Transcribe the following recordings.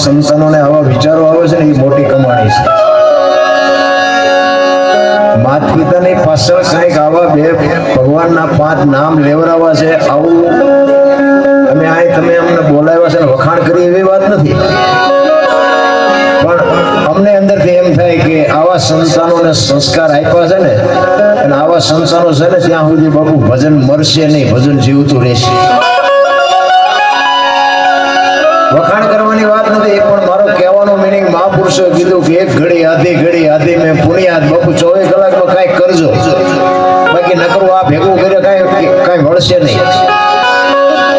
સંતાનોને આવા વિચારો આવે છે ને એ મોટી કમાણી છે. માત પિતાની પાછળ કંઈક આવા બે ભગવાનના 5 નામ લેવરાવા છે. આવું અમે તમે અમને બોલાવ્યા છે ને વખાણ કરી એવી વાત નથી, પણ અમને અંદરથી એમ થાય કે આવા સંતાનોને સંસ્કાર આપ્યા છે ને, અને આવા સંતાનો છે ને ત્યાં સુધી બાપુ ભજન મરશે નહીં, ભજન જીવતું રહેશે. વખાણ કરવાની વાત નથી, પણ મારો કહેવાનો મિનિંગ મહાપુરુષોએ કીધું કે એક ઘડી આધી મેં પુણ્યાત બાપુ 24 કલાકમાં કાંઈ કરજો, બાકી ન કરવું આ ભેગું કર્યો કાંઈ વળશે નહીં.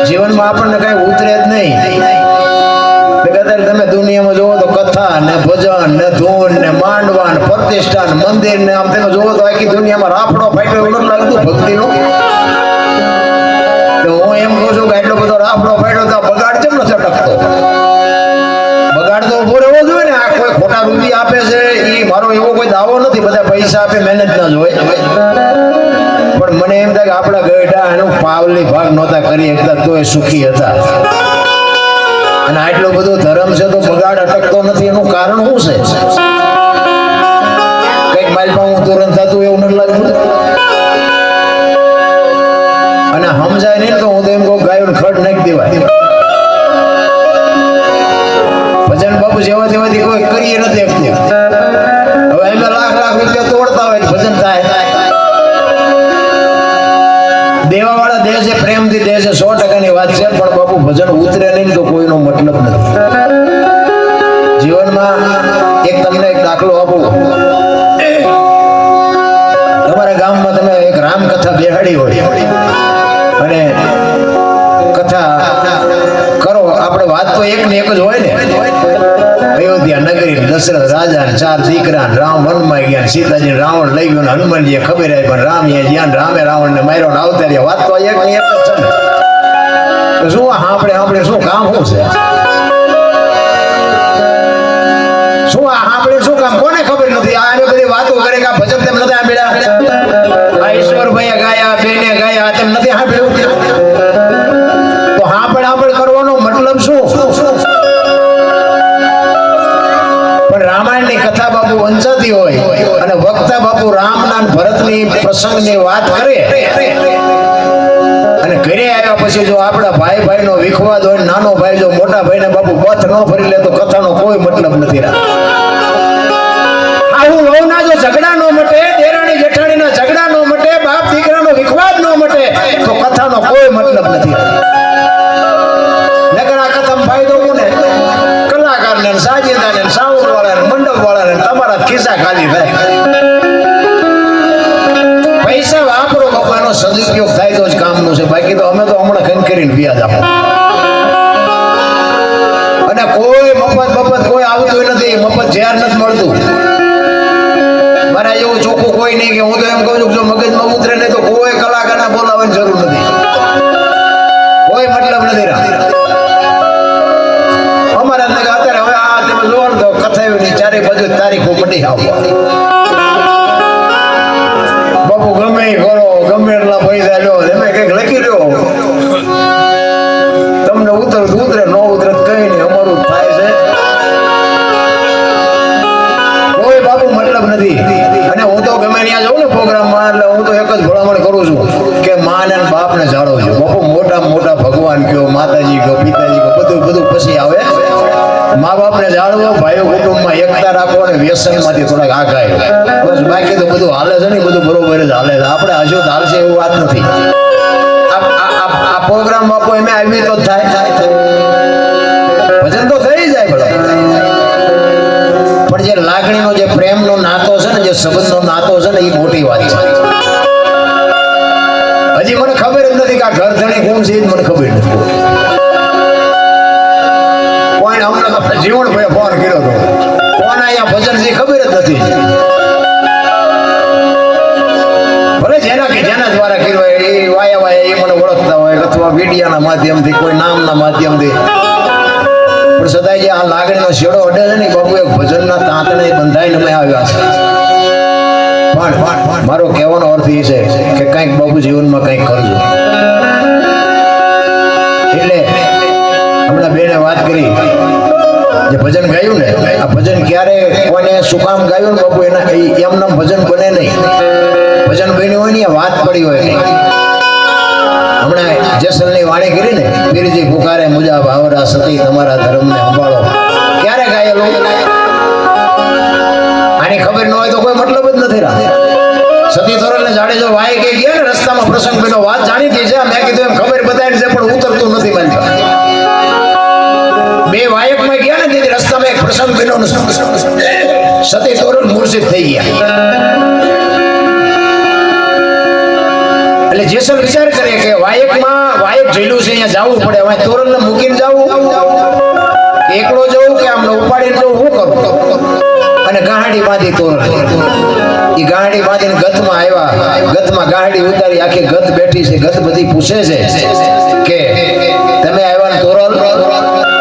જીવનમાં આપણને કાંઈ ઉતરે જ નહીં. તમે દુનિયામાં જોવો તો કથા ને ભજન ને ધૂન ને માંડવા ને પ્રતિષ્ઠા ને મંદિર ને આમ તમે જોવો તો આખી દુનિયામાં રાફડો ફાટ્યો એવું નથી લાગતું ભક્તિનો? હું એમ કહું છું કે એટલો બધો રાફડો ફાટ્યો તો બગાડ કેમ નથી અટકતો? બગાડ તો ઉભો રહેવો જોઈએ ને. આ કોઈ ખોટા રૂપિયા આપે છે એ મારો એવો કોઈ દાવો નથી, બધા પૈસા આપે મહેનત ના જ હોય, પણ મને એમ થાય કે આપણા ગયઢા એનું પાવલી ભાગ નહોતા કરી શકતા તોય સુખી હતા. અને આટલો બધો ધર્મ છે તો બગાડ અટકતો નથી, એનું કારણ શું છે? કઈક માલપા હું તુરંત થતું એવું નથી લાગતું. અને સમજાય નહીં તો હું તો એમ કહું ગાયોને ખડ નાખી દેવાય. ભજન બાપુ જેવા તેવાથી કોઈ કરીએ નથી શકતું. હવે એમ લાખ લાખ રૂપિયા તોડતા હોય ભજન થાય. દેવા વાળા દે છે, પ્રેમથી દે છે, 100%ની વાત છે, પણ બાપુ ભજન ઉતરે નહીં તો કોઈનો મતલબ નથી. જીવનમાં તમને એક દાખલો આપું. તમારા ગામમાં તમે એક રામકથા બેહાડી હોય અને કથા કરો, આપણે વાત તો એક ને એક જ હોય ને. અયોધ્યા નગરી, દશરથ રાજા ને 4 દીકરા, રામ વનમાં ગયા, સીતાજી રાવણ લઈ ગયો, હનુમાનજી ખબર આવી પણ રામ જ્યાં રામે રાવણ ને માર્યો ને આવતા રહ્યા. વાત તો એક ને એક જ છે ને. શું આપણે શું કામ શું છે? શું આપણે શું કામ કોને ખબર નથી? આ બધી વાતો કરે કે ભજન તેમ નથી સાંભળ્યા, આ ઈશ્વરભાઈએ ગાયા, બેને ગાયા, તેમ નથી સાંભળ્યું. તો સાંભળ કરવાનો મતલબ શું? પણ રામાયણની કથા બાપુ વંચાતી હોય અને વક્તા બાપુ રામના ભરતની પ્રસંગની વાત કરે અને ઘરે આવ્યા પછી જો આપણા ભાઈ નો વિખવાદ હોય, નાનો ભાઈ જો મોટા ભાઈને બાપુ બથ ન ફરી લે તો કથાનો કોઈ મતલબ નથી. આવું વહુના જો ઝઘડા નો મટે, દેરાણી જેઠાણીના ઝઘડા નો મટે, બાપ દીકરાનો વિખવાદ નો મટે તો કથાનો કોઈ મતલબ નથી. નકરા કથામાં ફાયદો કોને? કલાકારને, સાજેદાને, સાઉન્ડ વાળાને, મંડપ વાળાને, તમારા ખિસ્સા ખાલી થાય. પૈસા વાપરો બાપાનો સદુપયોગ થાય તો જ કામનું છે. બાકી તો અમે તો હમણાં ખંખેરીને વ્યાજ આપો. અને કોઈ મફત કોઈ આવતું નથી, મફત ઝેર નથી મળતું. મારા એવું ચોખ્ખું કોઈ નહીં કે હું તો એમ કહું છું જો મગજમાં ઉતરે નહીં તો કોઈ કલાકારના બોલાવવાની જરૂર નથી, કોઈ મતલબ નથી. અમારા અત્યારે હવે આ તમે જોવો ને તો કથાઓની ચારે બાજુ તારીખો પડી આવવા. બાપુ ગમે કરો, ગમે એટલા પૈસા લો, તમે કઈક લખી લો, તમને ઉતરે ન ઉતરે કઈ નહીં, અમારું થાય છે. કોઈ બાપુ મતલબ નથી. અને હું તો ગમે ત્યાં જાઉં ને પ્રોગ્રામમાં, એટલે હું તો એક જ ભલામણ કરું છું કે માં ને બાપ ને જાળવજો. બાપુ મોટા ભગવાન કયો, માતાજી કયો, પિતાજી કયો, બધું પછી આવે. મા બાપ ને જાળવો, ભાઈઓ કુટુંબમાં એકતા રાખો અને વ્યસન માંથી થોડાક આગાય. બસ બાકી તો બધું હાલે છે ને, બધું બરોબર જ હાલે છે. આપણે હજુ હાલશે એવું વાત નથી. આ પ્રોગ્રામ બાપુ એમ આવી તો થાય, ભજન તો થઈ જાય ભલે. પણ જે લાગણીનો, જે પ્રેમનો નાતો છે ને, જે સંબંધનો નાતો છે ને, એ મોટી વાત છે. હજી મને ખબર જ નથી કે આ ઘર ધણી કોણ છે, મને ખબર નથી. કોઈ હમણાં જીવણભાઈ ફોન કર્યો હતો, કોણ અહીંયા ભજન છે ખબર જ નથી. ભલે જેના દ્વારા કર્યો એ વાયા એ મને ઓળખતા હોય, અથવા મીડિયાના માધ્યમથી, કોઈ નામના માધ્યમથી. પણ સદાય જે આ લાગણીનો છેડો અડે છે ને બાપુ, એક ભજનના તાંતણે બંધાઈને અમે આવ્યા છે. પણ મારો કહેવાનો અર્થ એ છે કે કંઈક બાપુ જીવનમાં કંઈક કરજો. એટલે હમણાં બેને વાત કરી, જે ભજન ગાયું ને, આ ભજન ક્યારે કોને શું કામ ગાયું ને બાપુ, એના એમના ભજન બને નહીં. ભજન બન્યું હોય ને વાત પડી હોય નહીં. હમણાં જેસલની વાણી કરી ને, પીરજી પુકારે મુજા ભાવરા સતી તમારા ધર્મને સંભાળો, ક્યારે ગાયેલું? આની ખબર ન હોય તો કોઈ મતલબ જ નથી. સતી તોરલ ને જાડેજો વાય કે ગયા ને રસ્તામાં પ્રસંગ બન્યો, વાત જાણીતી છે, મેં કીધું એમ ખબર બતાવી છે પણ ઉતરતું નથી મને. બે વાયકમાં ગયા ને તેથી રસ્તામાં એક પ્રસંગ બન્યો, સતી તોરલ મૂર્છિત થઈ ગયા. એટલે જેસલ વિચાર કરે કે વાયક જઈલું છે, અહીંયા જવું પડે, હવે તોરલ ને મૂકીને જવું, એકલો જવું કે આમને ઉપાડીને જવું, શું કરું? અને ગાહડી બાંધી તોરલ, એ ગાહડી બાંધીને ગતમાં આવ્યા. ગતમાં ગાહડી ઉતારી, આખી ગત બેઠી છે. ગત બધી પૂછે છે કે તમે આવ્યા ને તોરલ?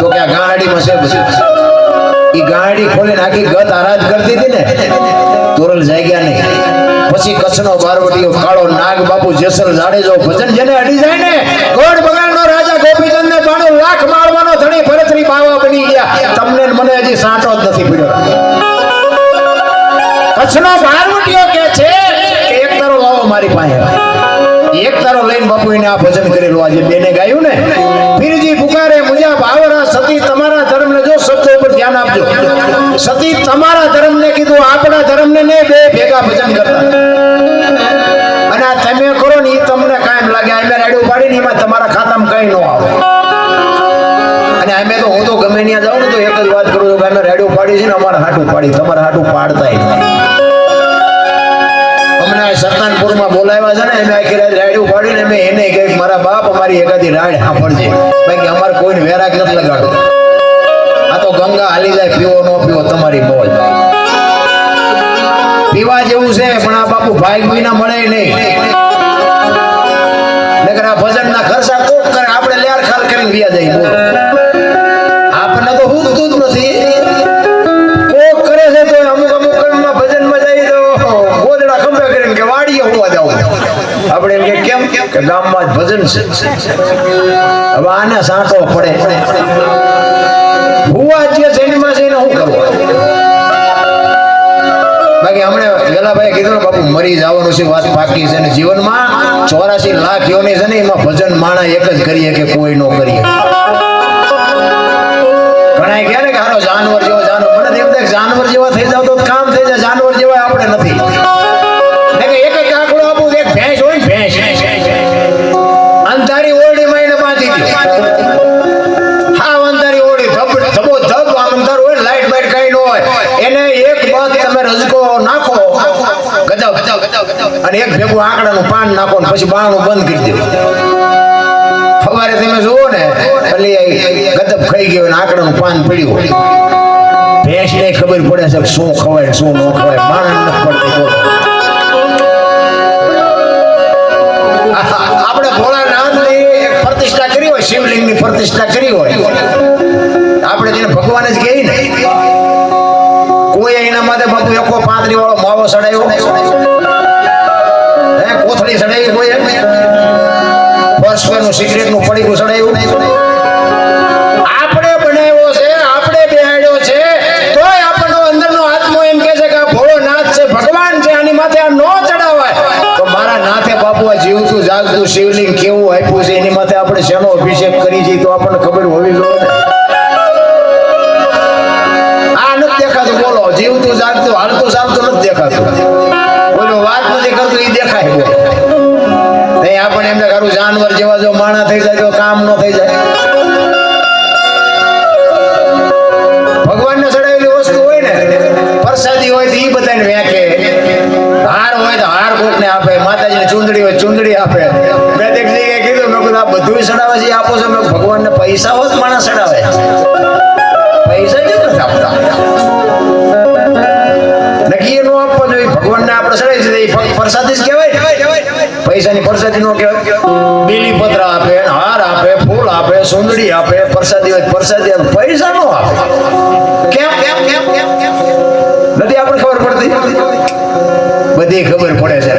તો કે આ ગાહડીમાં છે બધું. એ ગાહડી ખોલીને આખી ગત આરાધ કરતી હતી ને, તોરલ જાગ્યા નહીં. પછી કચ્છનો બારવટીયો કાળો નાગ બાપુ જેસલ જાડેજો ભજન જેને અડી જાય ને ગોળ બગાડનો રાજા ગોપીચંદ ને 92 લાખ માળવાનો ધણી ભરતરી બાવા બની ગયા. તમને ને મને હજી સાંટો જ નથી પડ્યો. કચ્છનો બારવટીયો કે છે કે એક તારો લાવો મારી પાસે. એક તારો લઈને બાપુ એને આ ભજન કરેલું. આજે બેને ગાયું ને પીરજી પુકારે મુજા ભાવરા સતી તમારા ધર્મ ને જો શબ્દો ઉપર ધ્યાન આપજો. સતી તમારા ધર્મ ને કીધું આપણા ધર્મ ને બે ભેગા ભજન કરતા. અને આ તમે કરો ને એ તમને કાયમ લાગે. અમે રાડ્યું પાડીને એમાં તમારા ખાતામાં કઈ ન આવે. અને અમે તો હું તો ગમે ત્યાં જાઉં ને તો એક જ વાત કરું છું કે અમે રાડ્યું પાડી છે ને અમારા હાટું પાડી, તમારા હાટું પાડતા અમને સત્તાનપુરમાં બોલાવ્યા છે ને અમે આખી રાત રાડ્યું પાડીને અમે એને કહ્યું મારા બાપ અમારી એકાદી રાડ સાંભળજે, બાકી અમારે કોઈને વેરાગ નથી લગાડો. આ તો ગંગા હાલી જાય, પીવો ન પીવો તમારી મોજ. પીવા જેવું છે પણ આ બાપુ ભાઈ વિના મળે નહીં. નકર આ ભજનના ખર્ચા કોક કરે, આપણે લેર ખાલ કરીને વ્યા જાય. બોલો આપણને તો હુંતું જ નથી. કોક કરે છે તો અમુક કણમાં ભજનમાં જાય તો ગોદડા ખંભે કરીને કે વાડીએ હોવા જાવ. આપણે એમ કે કેમ કે ગામમાં જ ભજન છે. હવે આને સાંટો પડે. હુવા જે જન્મમાં છે એને શું કરવું? બાકી હમણે વેલાભાઈ કીધું ને બાપુ મરી જવાનું છે, વાત પાકી છે. ને જીવનમાં 84 લાખ યોની છે ને એમાં ભજન માણા એક જ કરીએ કે કોઈ નો કરીએ. ઘણા કહે ને કે હારો જાનવર જેવો જાનવર. મને એમ થાય જાનવર જેવા થઈ જાવ તો કામ થઈ જાય. જાનવર જેવા આપણે નથી. એક એક આંકડો આપું. એક ભેંસ હોય ને ભેંસ અંધારી ઓરડી માં બાંધી દીધી. હા અંધારી ઓરડી ધબો ધબ આમ અંધાર હોય, લાઈટ બાઈટ કઈ ન હોય. એને એક બાદ તમે રજકો નાખો ગજાવ અને એક ભેગું આંકડાનું પાન નાખો ને પછી બાણું બંધ કરી દેવું. સવારે તમે જુઓ ને એટલે ગજબ ખાઈ ગયો ને આંકડાનું પાન પડ્યું. ભેંસ ને ખબર પડે છે શું ખવાય શું ન ખવાય. માણસ નથી પડતી. આપણે ભોળાનાથની એક પ્રતિષ્ઠા કરી હોય, શિવલિંગની પ્રતિષ્ઠા કરી હોય, આપણે જેને ભગવાન જ કહે ને, કોઈ એના માટે બાપુ એકો 35 વાળો માવો સડાયો, કોથળી સડાવી, કોઈ વર્ષનું સિગરેટનું પડીકું સડાયું. આપણે બનાવ્યો છે, આપણે બેહાડ્યો છે, તોય આપણનો અંદરનો આત્મો એમ કહે છે કે આ ભોળોનાથ છે, ભગવાન છે, આની માથે આ નો ચડાવાય. તો મારા નાથે બાપુ આ જીવતું જાગતું શિવલિંગ કેવું આપ્યું છે, એની માથે આપણે શેનો અભિષેક કરી છે તો આપણને ખબર હોવી જોઈએ. આ નથી દેખાતું. બોલો જીવતું જાગતું હાલતું ચાલતું નથી દેખાતું. બોલો વાત નથી કરતું એ દેખાય. બોલો નહીં આપણે એમને કરું જાનવર જેવા જો માણા થઈ જાય તો કામ ન થઈ જાય. ભગવાનને ચડાવેલી વસ્તુ હોય ને, પ્રસાદી હોય તો એ બધાને વેકે, હાર હોય તો હાર કોકને આપે, માતાજીને ચૂંદડી હોય ચૂંદડી આપે. મેં એક જગ્યાએ કીધું મેં કીધું આ બધું ચડાવે છે આપો છો. મેં ભગવાનને પૈસા હોત માણસ ચડાવે, પૈસા કેમ નથી આપતા? નક્કી નો આપવો જોઈએ. ભગવાનને આપણે ચડાવી દીધા પ્રસાદી જ કહેવાય. પૈસાની પ્રસાદી નો કહેવાય. બીલી પત્ર આપે, હાર આપે, ફૂલ આપે, સુંદડી આપે, પ્રસાદી હોય પ્રસાદી આપે, પૈસા નો આપે. કેમ કેમ કેમ કેમ કેમ નથી આપણે ખબર પડતી? બધી ખબર પડે છે.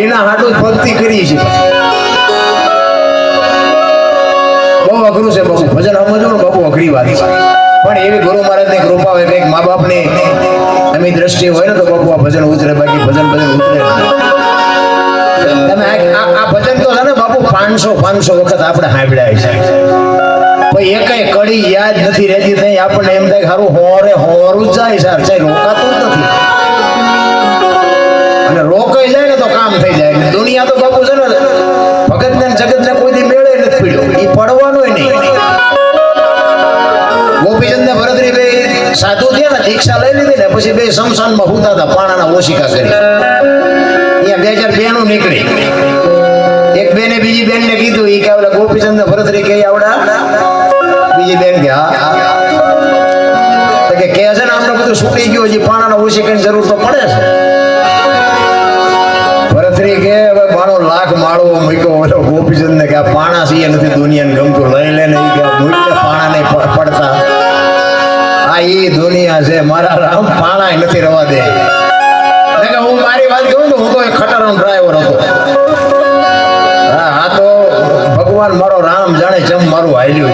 એના હાટું ભક્તિ કરી છે. બહુ અઘરું છે બાપુ ભજન સમજવું ને બાપુ, અઘરી વાત છે. પણ એવી ગુરુ મહારાજની કૃપા હોય, કંઈક મા બાપની એમની દ્રષ્ટિ હોય ને તો બાપુ આ ભજન ઉતરે. બાકી ભજન ઉતરે. તમે આ ભજન તો છે ને બાપુ 500 વખત આપણે સાંભળ્યા છે. કોઈ એકેય કડી યાદ નથી રહેતી. નહીં આપણને એમ થાય સારું હોરું જ જાય સર, ચાઈ રોકાતું જ નથી. અને રોકાઈ જાય ને તો કામ થઈ જાય. દુનિયા તો બાપુ છે ને ભગત ને જગત ને કોઈ દી મેળે નથી પડ્યો. એ પડવાનો નહીં. ગોપીચંદ ને ભરતરી બે સાધુ થયા ને, દીક્ષા લઈ લીધી ને પછી બે શમશાનમાં હુતા હતા, પાણાના ઓશિકા કરી. અહીંયા 2002 નું નીકળી. એક બેને બીજી બેન ને કીધું, એ કે ઓલા ગોપીચંદ ને ભરતરી કે આવડા? બીજી બેન કે હા. કે છે ને આપણે બધું છૂટી ગયું, હજી પાણાના ઓશિકાની જરૂર તો પડે છે. ભરતરી કે હવે 92 લાખ માળવો મૂક્યો ઓલો ગોપીચંદ ને કે આ પાણા છે નથી દુનિયાને ગમતું, લઈ લે ને કે મૂક્યા પાણા નહીં પડતા. આ આ ઈ દુનિયા છે મારા રામ પાણાય નથી રવા દે હું મારી વાત કહું તો હું તો એક ખટારાનો ડ્રાઈવર હતો હા તો ભગવાન મારો રામ જાણે જેમ મારું હાલ્યું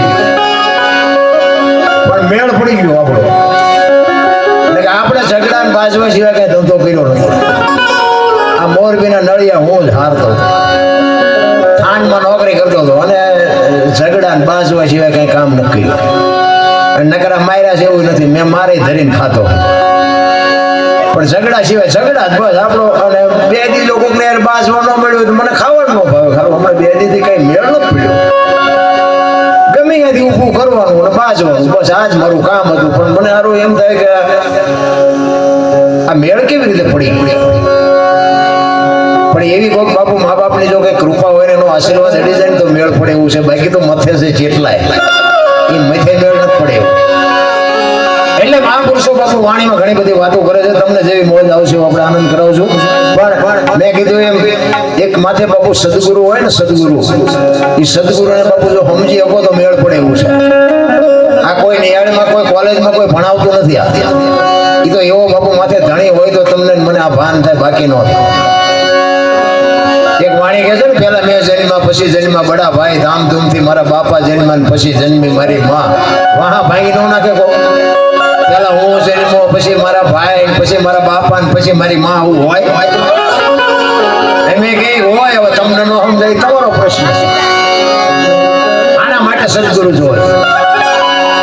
પણ મેળ પડી ગયો આપણો એટલે આપણે ઝઘડા ને બાજવા સિવાય કઈ ધંધો કર્યો નથી આ મોરબીના નળિયા હું જ હારતો થાનમાં નોકરી કરતો હતો અને ઝઘડા ને બાજવા સિવાય કઈ કામ નથી કર્યું નકરા માર્યા છે એવું નથી મેં મારે ધરીને ખાતો પણ ઝઘડા સિવાય ઝઘડા જ બસ આપણો અને બે દી લોકો ને બાજવા ન મળ્યું મને ખાવાનું ન ભાવે ખાવા હમણાં બે દી કઈ મેળ નથી પડ્યો ગમે ત્યાંથી ઊભું કરવાનું અને બાજવાનું બસ આ જ મારું કામ હતું પણ મને સારું એમ થાય કે આ મેળ કેવી રીતે પડી પણ એવી કોઈક બાપુ મા બાપની જો કઈ કૃપા હોય ને એનો આશીર્વાદ અડી જાય ને તો મેળ પડે એવું છે બાકી તો મથે છે જેટલાય એ મથે મેળ નથી પડે એટલે મહાપુરુષો બાપુ વાણીમાં ઘણી બધી વાતો કરે છે તમને જેવી મોજ આવશે આપણે આનંદ કરાવશું પણ મેં કીધું એમ એક માથે બાપુ સદગુરુ હોય ને સદગુરુ એ સદગુરુને બાપુ જો સમજી શકો તો મેળ પડે એવું છે આ કોઈ નિયાળીમાં કોઈ કોલેજમાં કોઈ ભણાવતું નથી એ તો એવો બાપુ માથે ધણી હોય તો તમને મને આ ભાન થાય બાકી નો થાય એક વાણી કહે છે ને પેલા મેં જન્મા પછી જન્મા બડા ભાઈ ધામધૂમથી મારા બાપા જન્મા પછી જન્મી મારી માં વાહ ભાંગી ન નાખે કો પેલા હું જન્મો પછી મારા ભાઈ પછી મારા બાપા ને પછી મારી માં આવું હોય એમ કઈ હોય હવે તમને ન સમજાય તમારો પ્રશ્ન છે આના માટે સદગુરુ જોવે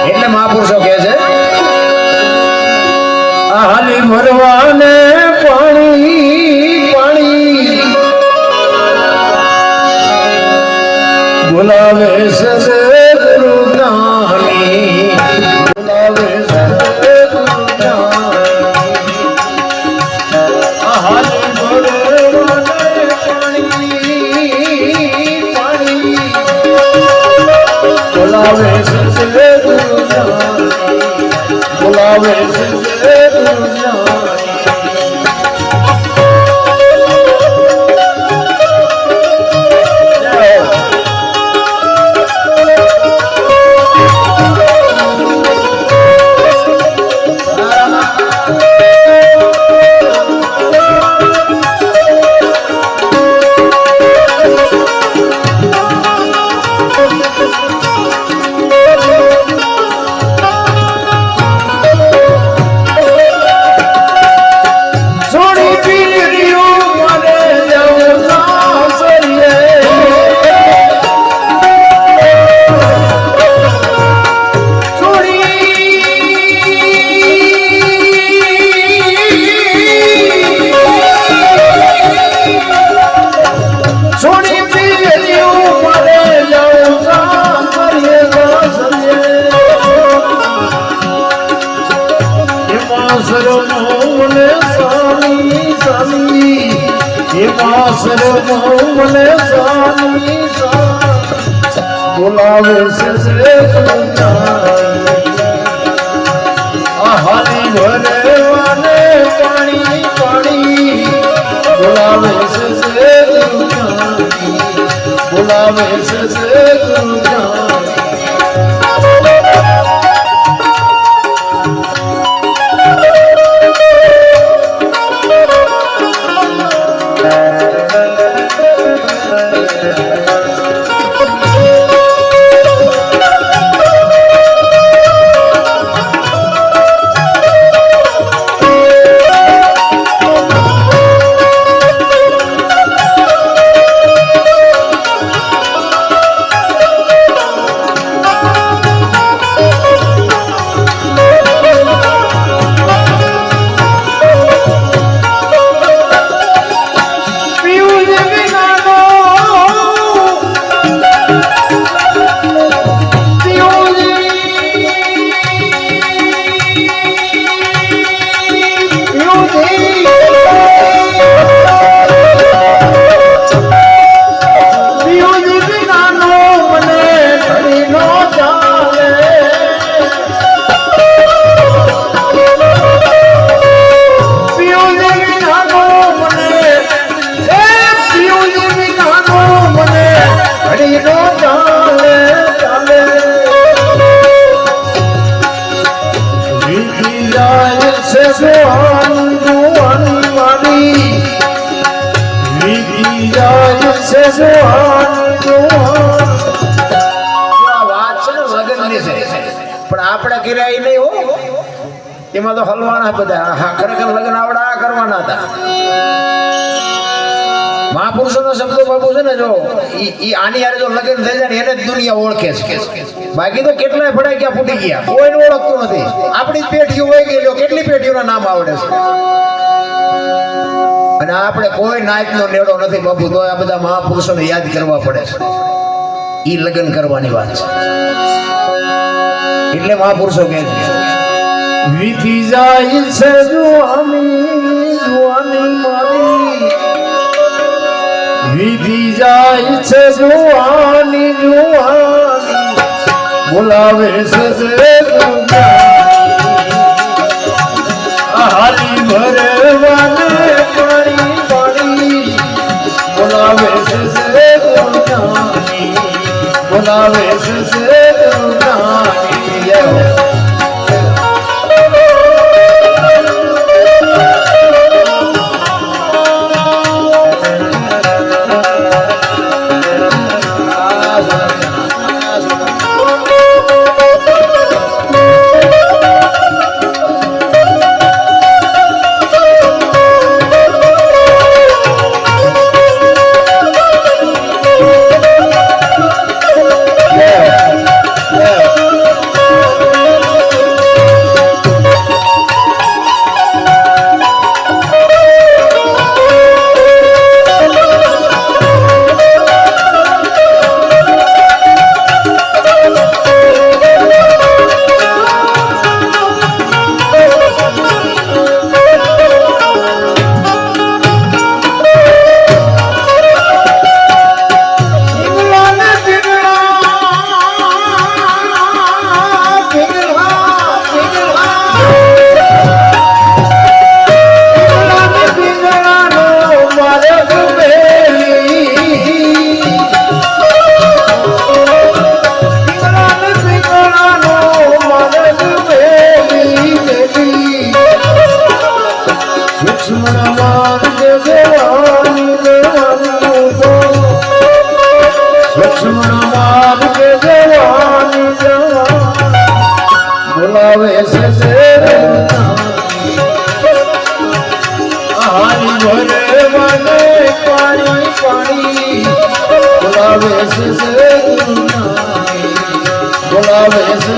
એટલે મહાપુરુષો કહે છે આ હાલી ભરવાને પાણી પાણી બોલાવે સદગુરુ જ્ઞાની બોલાવે સદગુરુ જ્ઞાની આ હાલી ભરવાને પાણી પાણી બોલાવે સદગુરુ જ્ઞાની બોલાવે સદગુરુ જ્ઞાની બોલાવે સદગુરુ જ્ઞાની આ હાલી ભરવાને પાણી પાણી બોલાવે સદગુરુ જ્ઞાની બોલાવે સદગુરુ જ્ઞાની આપણે કર્યા નહીં હો, એમાં તો હલવાના બધા. હા, ખરેખર લગ્ન આવડા આ કરવાના હતા. મહાપુરુષોનો શબ્દ બાબુ છે ને, જો ઈ આની હારે જો લગ્ન થઈ જાય ને એને જ દુનિયા ઓળખે છે. બાકી તો કેટલાય ફડાઈ ગયા, ફૂટી ગયા, કોઈને ઓળખતું નથી. આપણી જ પેઢીઓ હોય ગઈ, કેટલી પેઢીઓના નામ આવડે છે. અને આપણે કોઈ નાયકનો નેડો નથી બાબુ, તો આ બધા મહાપુરુષોને યાદ કરવા પડે છે. ઈ લગ્ન કરવાની વાત છે. એટલે મહાપુરુષો કહે છે વીતી જાય છે જુવાની મારી, વીતી જાય છે જુવાની બોલાવે છે હાલી ભરવાને પાણી પાણી બોલાવે છે બોલાવે છે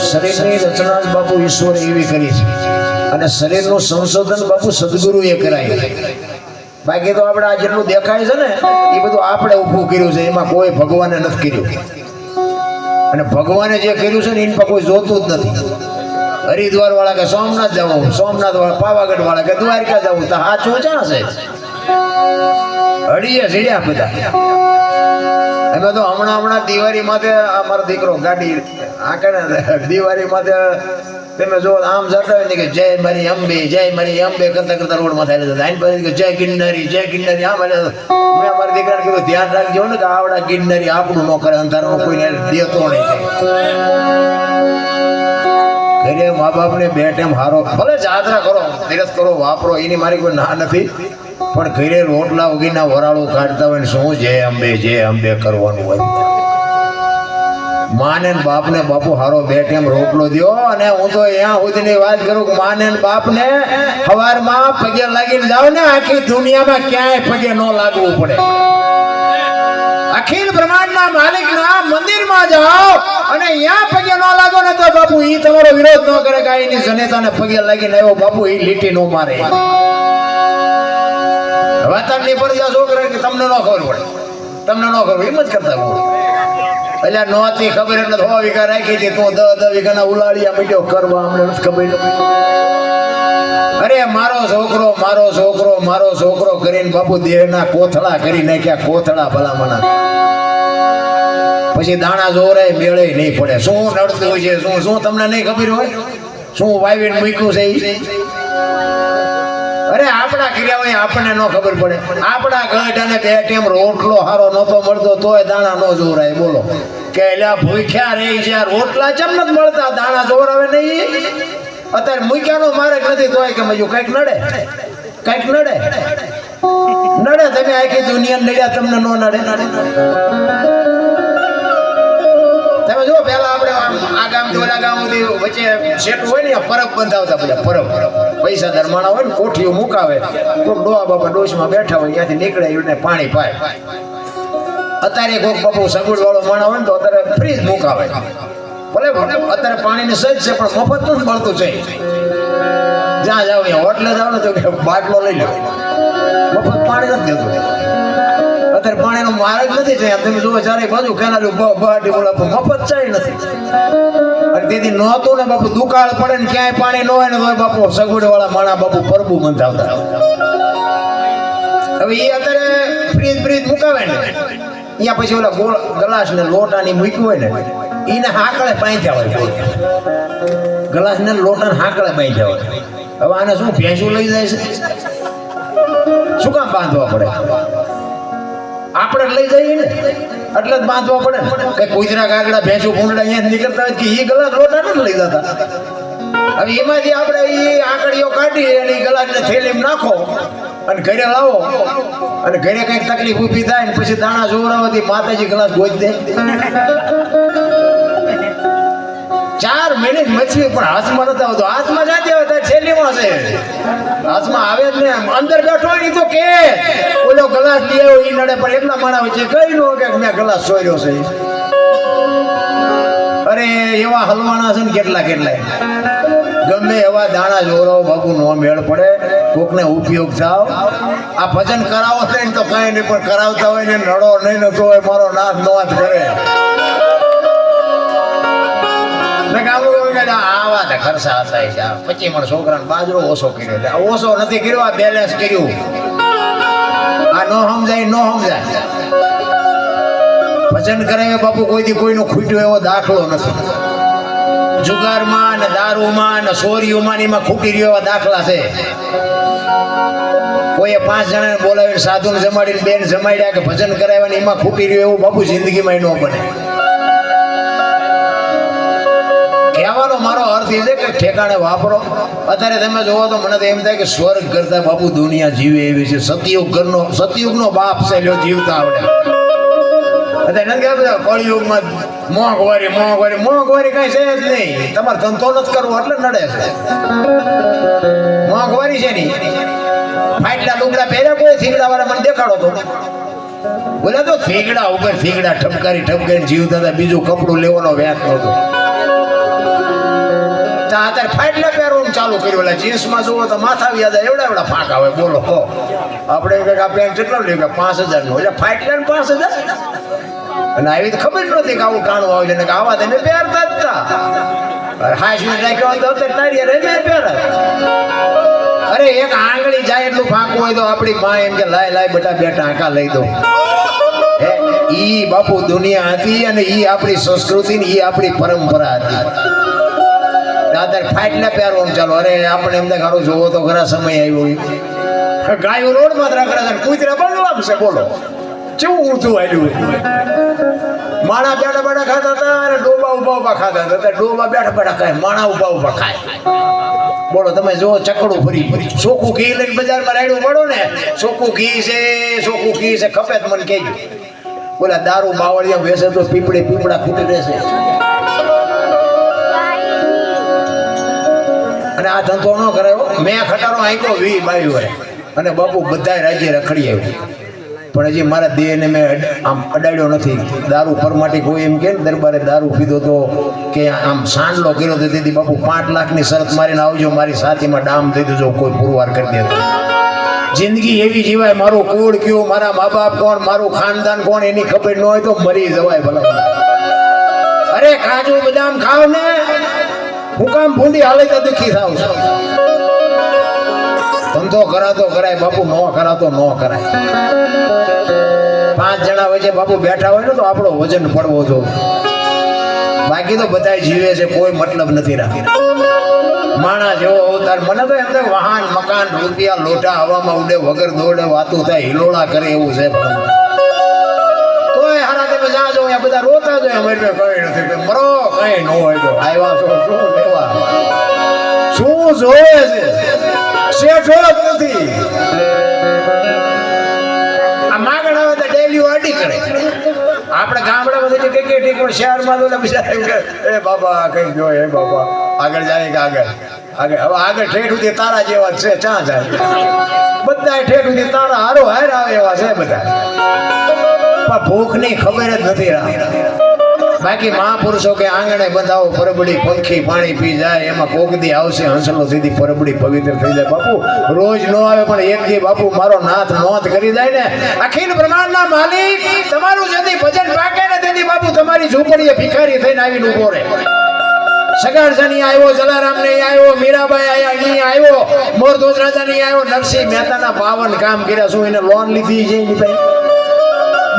શરીરની રચના બાપુ ઈશ્વરે એવી કરી છે અને શરીરનું સંશોધન બાપુ સદગુરુએ કરાય. બાકી તો આપણે આ જેટલું દેખાય છે ને એ બધું આપણે ઊભું કર્યું છે, એમાં કોઈ ભગવાને નથી કર્યું. અને ભગવાને જે કર્યું છે ને એની પર કોઈ જોતું જ નથી. હરિદ્વાર વાળા કે સોમનાથ જવું, સોમનાથ વાળા પાવાગઢ વાળા કે દ્વારકા જવું, તો સાચું ક્યાં છે? હડીએ સીડ્યા બધા. એમાં તો હમણાં દિવાળી માટે અમારો દીકરો ગાડી આંકે ને દિવાળી માટે તમે જો આમ જતા હોય ને કે જય મારી અંબે કરતા કરતા રોડ માં થાય આઈને પછી કે જય ગિરનારી આમ એટલે મેં અમારા દીકરાને કીધું ધ્યાન રાખજો ને કે આવડા ગિરનારી આપણું ન કરે અંધારાનું કોઈને દેતો નહીં. ઘરે મા બાપ ને બે ટાઈમ હારો ભલે જાત્રા કરો તીરથ કરો વાપરો એની મારી કોઈ ના નથી, પણ ઘરે રોટલા ઉગીના વરાળું કાઢતા હોય ને શું જય અંબે કરવાનું હોય. માને ને બાપ ને બાપુ હારો બે ટાઈમ રોટલો દ્યો. અને હું તો અહીંયા સુધીની વાત કરું કે માને ને બાપ ને સવારમાં પગે લાગીને જાવ ને આખી દુનિયામાં ક્યાંય પગે ન લાગવું પડે. અખિલ બ્રહ્માંડના માલિકના મંદિરમાં જાઓ અને અહીંયા પગે ન લાગો ને તો બાપુ ઈ તમારો વિરોધ ન કરે કે એની જનેતાને પગે લાગીને આવ્યો બાપુ ઈ લીટી ન મારે. વાતાવરણની પરજા છોકરા કે તમને ન ખબર પડે, તમને ન ખબર એમ જ કરતા હોય. એટલે નહોતી ખબર એટલે 100 વીઘા રાખી હતી, તું 10 વીઘાના ઉલાળિયા મીઠો કરવા અમને નથી ખબર. અરે મારો છોકરો કરીને બાપુ દેહના કોથળા કરી નાખ્યા, કોથળા ભલામણા. પછી દાણા જોરાય મેળે નહીં પડે. શું નડતું હોય છે, શું તમને નહીં ખબર હોય, શું વાવીને મૂક્યું છે ઈ? અરે આપણા ક્રિયા હોય આપણને ન ખબર પડે. આપણા ગઢાને બે ટાઈમ રોટલો હારો નતો મળતો તોય દાણા ન જોરાય. બોલો કે એલા ભૂખ્યા રહી છે, રોટલા ચમ નથી મળતા, દાણા જોરાવે નહીં. અત્યારે મૂક્યાનો માર્ગ નથી તોય કે મજુ કઈક નડે. તમે આખી દુનિયા નડ્યા તમને ન નડે. તમે જો પેલા આપણે આ ગામ થી ઓલા ગામ સુધી વચ્ચે શેઠું હોય ને પરબ બંધાવતા, બધા પરબ પૈસા દરમાણા હોય ને કોઠીઓ મુકાવે, કોઈક ડોહા બાપા ડોશમાં બેઠા હોય ત્યાંથી નીકળે એને પાણી પાય. અત્યારે કોઈક બાપુ સગવડ વાળો માણા હોય ને તો અત્યારે ફ્રીજ મુકાવે. ભલે અત્યારે પાણીની સજ છે પણ મફત નથી મળતું છે. જ્યાં જાવ ત્યાં હોટલે જાવ ને તો બાટલો લઈ લો, મફત પાણી નથી દેતું. અત્યારે પાણીનો માર્ગ નથી છે. તમે જુઓ ચારે બાજુ કેનાલું બાટી બોલા મફત ચાય નથી. અને તેથી નહોતું ને બાપુ દુકાળ પડે ને ક્યાંય પાણી ન હોય ને તો બાપુ સગવડ વાળા માણા બાપુ પરબુ બંધાવતા. હવે એ અત્યારે ફ્રીજ મુકાવે ને અહીંયા પછી ઓલા ગોળ ગ્લાસ ને લોટાની મૂક્યું હોય ને એને હાકળે બાંધ્યા હોય. ગ્લાસ ને લોટા હાકળે બાંધ્યા હોય. હવે આને શું ભેંસું લઈ જાય છે, શું કામ બાંધવા પડે? આપણે લઈ જઈએ ને એટલે જ બાંધવા પડે ને. કઈ કુતરા કાગડા ભેંસું ભૂંડડા અહીંયા નીકળતા હોય કે એ ગલાસ લોટા નથી લઈ જતા. હવે એમાંથી આપણે એ આંકડીઓ કાઢી અને એ ગલાસને થેલીમાં નાખો અને ઘરે લાવો અને ઘરે કઈક તકલીફ ઊભી થાય ને પછી દાણા જોવરાવાથી માતાજી ગ્લાસ ગોઈ દે. 4 મિનિટ મચવી પણ હાથમાં નથી આવતો. હાથમાં જાતી હોય ત્યારે થેલીમાં છે, હાથમાં આવે જ ને. અંદર બેઠો હોય તો કે ઓલો ગ્લાસ લઈ આવ્યો એ નડે, પણ એટલા માણા વચ્ચે કઈ નો કે મેં ગ્લાસ સોર્યો છે. અરે એવા હલવાના છે ને કેટલા ગમે એવા દાણા જોરાવો બાપુ નો મેળ પડે. કોકને ઉપયોગ થાવ. આ ભજન કરાવો છે ને તો કઈ નહીં, પણ કરાવતા હોય ને નડો નહીં નતો હોય મારો નાથ નોત કરે. આવા ખર્ચા થાય છે. 25 મણ છોકરાને બાજરો ઓછો કર્યો, ઓછો નથી કર્યો, આ બેલેન્સ કર્યું. આ ન સમજાય. ભજન કરાવે બાપુ કોઈથી કોઈનો ખૂટ્યો એવો દાખલો નથી. જુગારમાં ને દારૂમાં ને ચોરીઓમાં એમાં ખૂટી રહ્યો એવા દાખલા છે. કોઈએ 5 જણાને બોલાવીને સાધુને જમાડીને બેન જમાડ્યા કે ભજન કરાવ્યા ને એમાં ખૂટી રહ્યો એવું બાપુ જિંદગીમાં ન બને. કહેવાનો મારો અર્થ એ છે કે ઠેકાણે વાપરો. અત્યારે તમે જોવો તો મને તો એમ થાય કે સ્વર્ગ કરતા બાપુ દુનિયા જીવે એવી છે. સતયુગનો બાપ છે, લ્યો જીવતા આવડે. કળિયુગમાં મોંઘવારી કઈ છે જ નહીં. તમારે ધંધો નથી કરવો એટલે નડે છે. મોંઘવારી છે નહીં. ફાટલા લુગડા પહેર્યા કોઈ થીગડા વાળા મને દેખાડો તો બોલે તો થીગડા ઉપર થીગડા ઠપકારી જીવતા હતા. બીજું કપડું લેવાનો વ્યાજ નહોતો. અત્યારે ફાટલા પહેરવાનું ચાલુ કર્યું. એટલે જીન્સમાં જુઓ તો માથા વ્યાજ એવડા ફાંકા હોય. બોલો આપણે આ પેન્ટ કેટલો લે 5000 નો, એટલે ફાટલા 5000. અને આવી તો ખબર નહોતી કે આવું કાણું આવે છે ને આવા તેને પહેરતા જ હતા. હાઈસ્કૂલ રાખ્યો તો તારી પહેરા. અરે એક આંગળી જાય એટલું ફાંકવું હોય તો આપણી માં એમ કે લાય બેટા 2 ટાંકા લઈ દો. ઈ બાપુ દુનિયા હતી અને ઈ આપણી સંસ્કૃતિ ને ઈ આપણી પરંપરા હતી. અત્યારે ફાટલા પહેરવાનું ચાલો. અરે આપણે એમને ખારું જોવો તો ઘણા સમય આવ્યો. ગાયો રોડમાં જ રાખડા છે, કૂતરા બંગલામાં છે. બોલો કેવું ઊંધું આવ્યું. માણા બેઠા બેઠા ખાતા હતા અને ડોબા ઉભા ઉભા ખાતા હતા. ડોબા બેઠા બેઠા ખાય, માણા ઉભા ઉભા ખાય. બોલો તમે જો ચકડું ફરી ચોખ્ખું ઘી લઈને બજારમાં રાડ્યું પડો ને, ચોખ્ખું ઘી છે, ચોખ્ખું ઘી છે, ખપે તો મને કહેજો. બોલા દારૂ બાવળિયા બેસે તો પીપળે પીપળા ખૂટી રહેશે. અને આ ધંધો ન કરાયો. મેં ખટારો આંક્યો 20-22 વર્ષ અને બાપુ બધાય રાજ્ય રખડી આવ્યું, પણ હજી મારા દેહને મેં આમ અડાડ્યો નથી. દારૂ પરમાટી કોઈ એમ કે ને દરબારે દારૂ પીધો તો કે આમ સાંડલો કર્યો તો દીદી બાપુ 5 લાખની શરત મારીને આવજો, મારી સાથીમાં ડામ દઈ દેજો, કોઈ પુરવાર કરી દેતો. જિંદગી એવી જીવાય. મારું કુળ કયું, મારા મા બાપ કોણ, મારું ખાનદાન કોણ, એની ખબર ન હોય તો મરી જવાય ભલા. અરે કાજુ બદામ ખાવ ને, હું કામ ભૂંડી હાલે તો દુઃખી થાવ છું. ધંધો કરાતો કરાય બાપુ, ન કરાતો ન કરાય. 5 જણા વચ્ચે બાપુ બેઠા હોય ને તો આપણો વજન પડવો જોઈએ. બાકી તો બધા જીવે છે, કોઈ મતલબ નથી રાખી. માણા જેવો અવતાર. મને તો એમ થાય વાહન મકાન રૂપિયા લોટા હવામાં ઉડે, વગર દોડે વાતું થાય, હિલોળા કરે એવું છે. તોય હારા તમે જાજો, અહીંયા બધા રોતા જ હોય. અમારે કઈ નથી, મરો કઈ ન હોય તો આવ્યા છો શું લેવા, શું જોવે છે, શેઠો જ નથી. આ માગણ આવે તો ડેલી અડી કરે. આપણે ગામડામાં કઈ ઠીક પણ શહેરમાં તો બિચારા એ બાબા કઈ જો, એ બાબા આગળ જાય કે આગળ આગળ. હવે આગળ ઠેઠ સુધી તારા જેવા છે, ચા જાય બધા ઠેઠ સુધી તારા હારો હાર આવે એવા છે બધા. પણ ભૂખની ખબર જ નથી રાખતા. બાકી મહાપુરુષો કે આંગણે બંધાવો પરબડી, પંખી પાણી પી જાય, એમાં કોકદી આવશે હંસલો સીધી પરબડી પવિત્ર થઈ જાય. બાપુ રોજ નો આવે પણ એક દી બાપુ મારો નાથ નોંધ કરી જાય ને, અખિલ બ્રહ્માંડના માલિક તમારું જેથી ભજન પાકે ને તેથી બાપુ તમારી ઝૂંપડીએ ભિખારી થઈને આવીને ઉભો રહે. સગાડસાની આવ્યો, જલારામ ને આવ્યો, મીરાબાઈ આયા, અહીં આવ્યો, મોરધોજ રાજા ની આવ્યો, નરસિંહ મહેતાના 52 કામ કર્યા. શું એને લોન લીધી છે એની ભાઈ?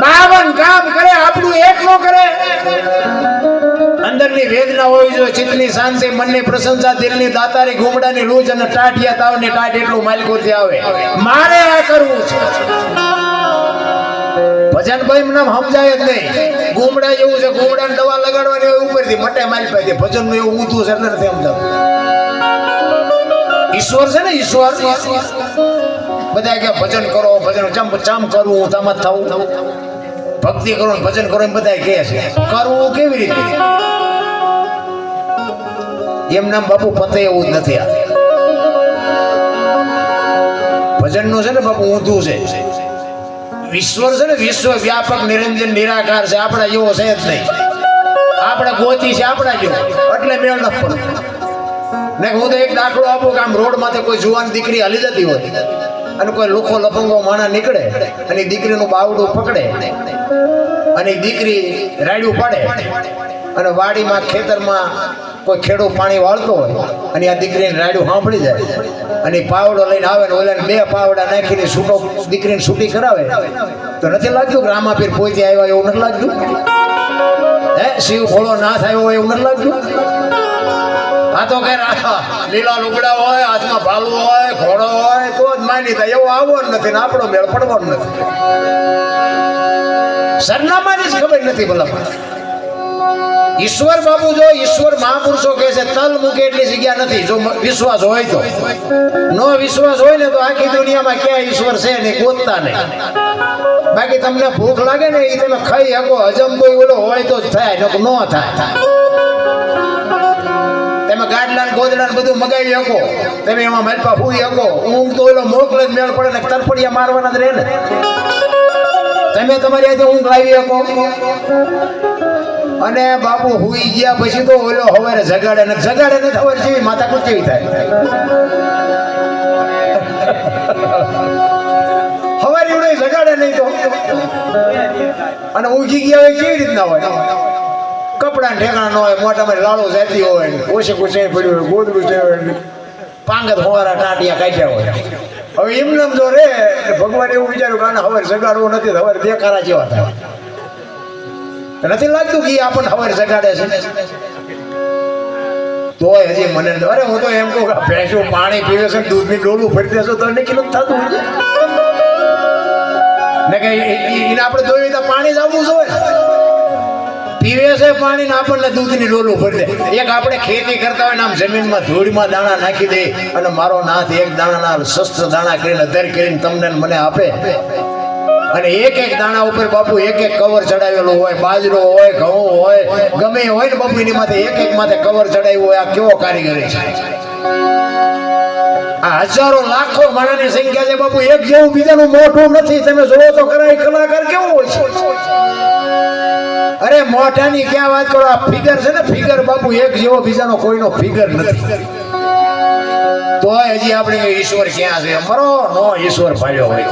52 કામ કરે, આપણું એક નો કરે. અંદરની વેદના હોવી જોઈએ, ચિત્તની શાંતિ, મનની પ્રશંસા, દિલની દાતારી, ઘૂમડાની લૂજ અને ટાઢિયા તાવની ટાઢ એટલું માલિકોથી આવે. મારે આ કરવું છે. ભજન ભાઈ મને સમજાય જ નહીં. ઘૂમડા જેવું છે, ઘૂમડાને દવા લગાડવાની હોય ઉપરથી મટે મારી પાસે. ભજન નું એવું ઊંધું છે એટલે નથી સમજાતું. ઈશ્વર છે ને, ઈશ્વર. બધા કે ભજન કરો, ભજન ચમ કરવું, તમ થવું, ભક્તિ કરો ને ભજન કરો એમ બધા કહે છે. કરવું કેવી રીતે? એમ નામ બાપુ પતે એવું જ નથી. આ ભજન નું છે ને બાપુ ઊંધું છે. ઈશ્વર છે ને વિશ્વ વ્યાપક નિરંજન નિરાકાર છે, આપણા જેવો છે જ નહીં. આપણે ગોતી છે આપણા જેવો, એટલે મેળ ન પડે. ને હું તો એક દાખલો આપું કે આમ રોડ માંથી કોઈ જુવાન દીકરી હાલી જતી હોય અને કોઈ લુખો લફંગો માણા નીકળે અને દીકરીનું બાવડું પકડે અને દીકરી રાડ્યું પાડે અને વાડીમાં ખેતરમાં કોઈ ખેડૂત પાણી વાળતો હોય અને આ દીકરીને રાડ્યું સાંભળી જાય અને પાવડો લઈને આવે ને ઓલાને 2 પાવડા નાખીને છૂટો દીકરીને છૂટી કરાવે તો નથી લાગતું કે રામાપીર પોતે આવ્યા એવું નથી લાગતું? હે, શિવ ભોળો ના થયો હોય એવું નથી લાગતું? આ તો કે લીલા લુગડા હોય, હાથમાં ભાલું હોય, ઘોડો હોય તો જ માની થાય. એવું આવવાનું નથી ને આપણો મેળ પડવાનો નથી. સરનામાની જ ખબર નથી ભલા. ઈશ્વર બાપુ જો ઈશ્વર મહાપુરુષો કહે છે તલ મૂકે એટલી જગ્યા નથી. જો વિશ્વાસ હોય તો, નો વિશ્વાસ હોય ને તો આખી દુનિયામાં ક્યાં ઈશ્વર છે ને ગોતતા નહીં. બાકી તમને ભૂખ લાગે ને એ તમે ખાઈ શકો, હજમ કોઈ ઓલો હોય તો જ થાય, ન થાય. તમે ગાડલા ગોદડા બધું મગાવી શકો, તમે એમાં મલપા ફૂઈ શકો. ઊંઘ તો ઓલો મોકલે જ મેળ પડે ને તરફડિયા મારવાના જ રહે ને. તમે તમારી આજે ઊંઘ લાવી શકો અને બાપુ હુઈ ગયા પછી તો ઓલો હવારે જગાડે ને ખબર જેવી માથાકૂટ કેવી થાય. હવારે ઉડે જગાડે નહીં તો અને ઊંઘી ગયા હોય કેવી રીતના હોય? કપડા ઠેકાણા ન હોય, મોટામાં લાડો જાતી હોય, ઓછે કુછે પડ્યું હોય, ગોદડું છે હોય, પાંગત હોવારા ટાટિયા કાઢ્યા હોય. હવે એમને જો રે ભગવાન એવું વિચાર્યું કે આને હવે જગાડવું નથી, હવે દેખારા જેવા થાય. નથી લાગતું કે આપણને હવે જગાડે છે? તોય હજી મને અરે હું તો એમ કહું કે ભેંસું પાણી પીવે છે દૂધની ડોલું ફરી દેશો તો એને કેટલું થતું હોય ને કે એને આપણે જોયું તો પાણી જ આવવું જોઈએ પીવે છે પાણી ને આપણને દૂધની ડોલું ભરી દે એક આપણે ખેતી કરતા હોય ને આમ જમીનમાં ધૂળમાં દાણા નાખી દે અને મારો નાથ એક દાણાના શસ્ત્ર દાણા કરીને અધર કરીને તમને મને આપે અને એક એક દાણા ઉપર બાપુ એક એક કવર ચડાવેલું હોય બાજરો હોય ઘઉં હોય ગમે હોય ને બાપુ એની માથે એક માથે કવર ચડાવ્યું હોય આ કેવો કારીગરી છે આ હજારો લાખો માણસની સંખ્યા છે બાપુ એક જેવું બીજાનું મોઢું નથી તમે જોવો તો ખરા કલાકાર કેવો હોય છે અરે મોઢાની ક્યાં વાત કરો આ ફિગર છે ને ફિગર બાપુ એક જેવો બીજાનો કોઈનો ફિગર નથી તોય હજી આપણે ઈશ્વર ક્યાં છે મરો નો ઈશ્વર ભાળ્યો હોય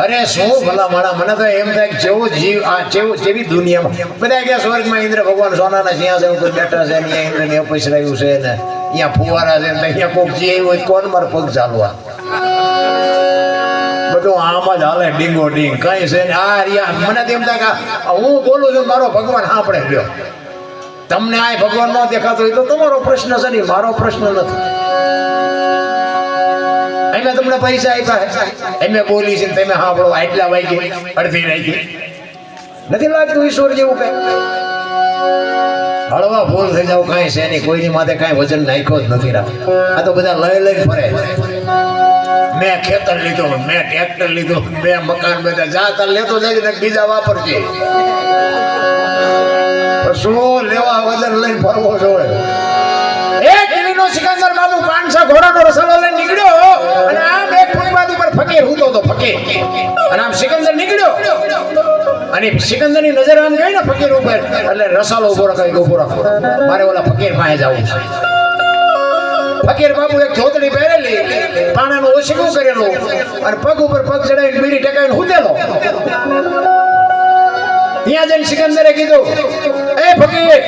અરે શું ભલા માણા મને તો એમ થાય કે જેવો જીવ આ જેવી દુનિયામાં બધા કે સ્વર્ગમાં ઇન્દ્ર ભગવાન સોનાના સિંહાસન ઉપર બેઠા છે ને ઇન્દ્ર ને અપસરાયું છે ને અહીંયા ફુવારા છે ને અહીંયા કોક જે હોય કોણ મારે પગ ચાલવા બધું આમ જ હાલે ડીંગો ડીંગ કઈ છે ને આ રિયા મને તો એમ થાય કે હું બોલું છું મારો ભગવાન સાંભળે લ્યો તમને આ ભગવાન ન દેખાતો હોય તો તમારો પ્રશ્ન છે ને મારો પ્રશ્ન નથી અમે તમને પૈસા આપ્યા અમે બોલી છે તમે સાંભળો આટલા વાગે અડધી રાખી નથી લાગતું ઈશ્વર જેવું કઈ હળવા ભૂલ થઈ જાવ કઈ છે નહીં કોઈની માથે કઈ વજન નાખ્યો જ નથી રાખ આ તો બધા લઈ લઈને ફરે મેં ખેતર લીધો મેં ટ્રેક્ટર લીધો મેં મકાન બધા જાતા લેતો જાય ને બીજા વાપરજે શું લેવા વજન લઈને ફરવો જોઈએ એક કિલીનો સિકંદર બાબુ 500 ઘોડાનો રસાલો લઈને નીકળ્યો અને આમ એક ફૂટપાથ ઉપર ફકીર હૂતો તો ફકીર અને આમ સિકંદર નીકળ્યો અને સિકંદરની નજર આમ ગઈ ને ફકીર ઉપર એટલે રસાલો ઉભો રાખો મારે ઓલા ફકીર પાસે જવું છે ફકીર બાબુ એક ધોતડી પહેરેલી પાણાનું ઓછું કરેલું અને પગ ઉપર પગ ચડાવીને બીડી ટેકાવીને હૂતેલો ત્યાં જઈને સિકંદરે કીધું એ ફકીર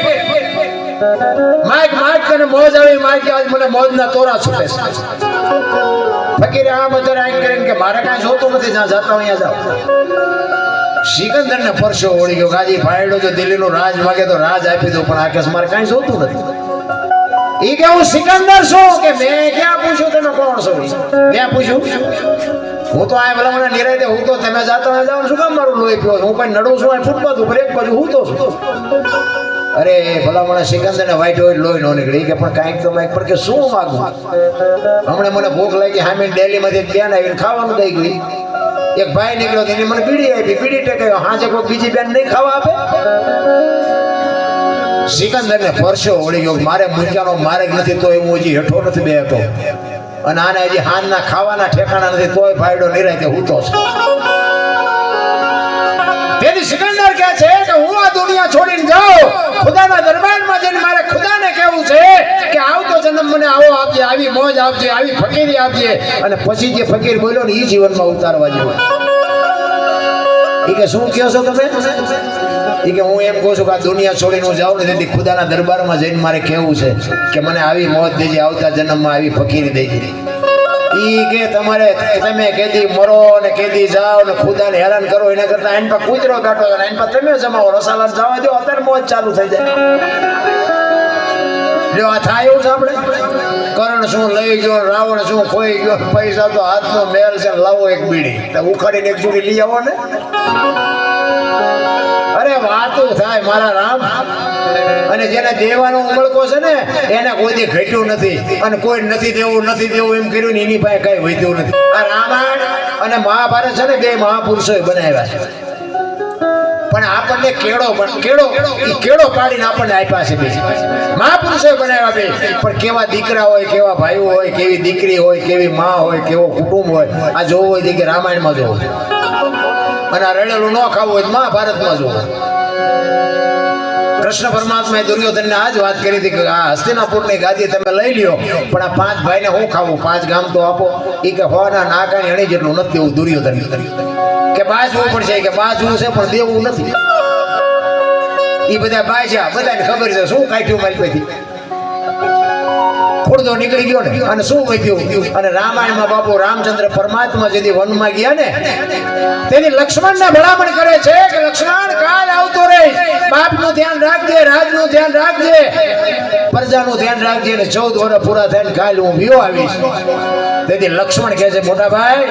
માઈક તને મોજ આવી માઈક આજ મને મોજના તોરા છૂટે છે ફકીરે આમ અત્યારે આઈ કરીને કે મારે કાંઈ જોતું નથી જ્યાં જતા અહીંયા જાવ સિકંદરને પરસો ઓળી ગયો ગાજી ફાયડો જો દિલ્હીનું રાજ માગે તો રાજ આપી દઉં પણ આકેશ મારે કાંઈ જોતું નથી ઈ કે હું સિકંદર છું કે મેં ક્યાં પૂછ્યું તમે કોણ છો મેં પૂછ્યું હું તો આ ભલા મને નિરાયતે હું તો તમે જાતા જાવ શું કામ મારું લોહી પીવો હું કઈ નડું છું ફૂટપાથ ઉપર એક બાજુ હું તો છું અરે ભલા મને સિકંદર ને વ્હાઈટ હોય લોહી નો નીકળી કે પણ કાંઈક તો માઈક પર કે શું માગું હમણાં મને ભૂખ લાગી સામે દિલ્હીમાંથી એક બેન આવીને ખાવાનું દઈ ગઈ એક ભાઈ નીકળ્યો એની મને બીડી આપી બીડી ટેકાયો હાજે કોઈ બીજી બેન નહીં ખાવા આપે સિકંદર ને પરસો વળી ગયો મારે મૂંઝાનો માર્ગ નથી તો હું હજી હેઠો નથી બેઠો અને આને હજી હાનના ખાવાના ઠેકાણા નથી તોય ભાઈડો નિરાયતે હૂતો છે તેથી સિકંદર કહે છે કે હું આ દુનિયા છોડીને જાઉં ખુદાના દરબારમાં જઈને મારે ખુદાને કહેવું છે કે આવતો જન્મ મને આવો આપજે આવી મોજ આપજે આવી ફકીરી આપજે અને પછી જે ફકીર બોલ્યો ને એ જીવનમાં ઉતારવા જેવું એ કે શું કહો છો તમે એ કે હું એમ કહું છું કે આ દુનિયા છોડીને હું જાઉં ને તેથી ખુદાના દરબારમાં જઈને મારે કહેવું છે કે મને આવી મોજ દેજે આવતા જન્મમાં આવી ફકીરી દેજે ઈ કે તમારે તમે કેદી મરો ને કેદી જાઓ ને ખુદાને હેરાન કરો એના કરતા આઈન પર કૂતરો કાઢો અને આઈન પર તમે જમાવો રસાલા જવા દો અત્યારે મોજ ચાલુ થઈ જાય જો આ થાય એવું છે આપણે કરણ શું લઈ ગયો રાવણ શું ખોઈ ગયો પૈસા તો હાથનો મેલ છે લાવો એક બીડી તો ઉખાડીને એક બીડી લઈ આવો ને અરે વાતું થાય મારા રામ અને જેને દેવાનો ઉમળકો છે ને એને કોઈ ઘટ્યું નથી અને કોઈ નથી દેવું એમ કર્યું ને એની પાસે કઈ વધ્યું નથી આ રામાયણ અને મહાભારત છે ને બે મહાપુરુષોએ બનાવ્યા છે પણ આપણને કેળો પાડીને આપણને આપ્યા છે બીજી મહાપુરુષોએ બનાવ્યા બે પણ કેવા દીકરા હોય કેવા ભાઈઓ હોય કેવી દીકરી હોય કેવી માં હોય કેવો કુટુંબ હોય આ જોવું હોય કે રામાયણમાં જોવું અને આ રડેલું ન ખાવું હોય મહાભારતમાં જોવું કૃષ્ણ પરમાત્માએ દુર્યોધનને આ જ વાત કરી હતી કે આ હસ્તિનાપુરની ગાદી તમે લઈ લ્યો પણ આ 5 ભાઈને હું ખાવું 5 ગામ તો આપો એ કે હોના નાકાની અણી જેટલું નથી દેવું દુર્યોધન કે બાજવું પડશે કે બાજવું છે પણ દેવું નથી એ બધા બાજ્યા બધાને ખબર છે શું કાઢ્યું મારી પછી ખુરદો નીકળી ગયો ને અને શું વધ્યું અને રામાયણમાં બાપુ રામચંદ્ર પરમાત્મા જેથી વનમાં ગયા ને તેની લક્ષ્મણને ભલામણ કરે છે કે લક્ષ્મણ કાલ આવતો રે, બાપનું ધ્યાન રાખજે, રાજનું ધ્યાન રાખજે, પ્રજાનું ધ્યાન રાખજે ને 14 વર્ષ પૂરા થઈને કાલ હું વિયો આવીશ. તેથી લક્ષ્મણ કહે છે મોટા ભાઈ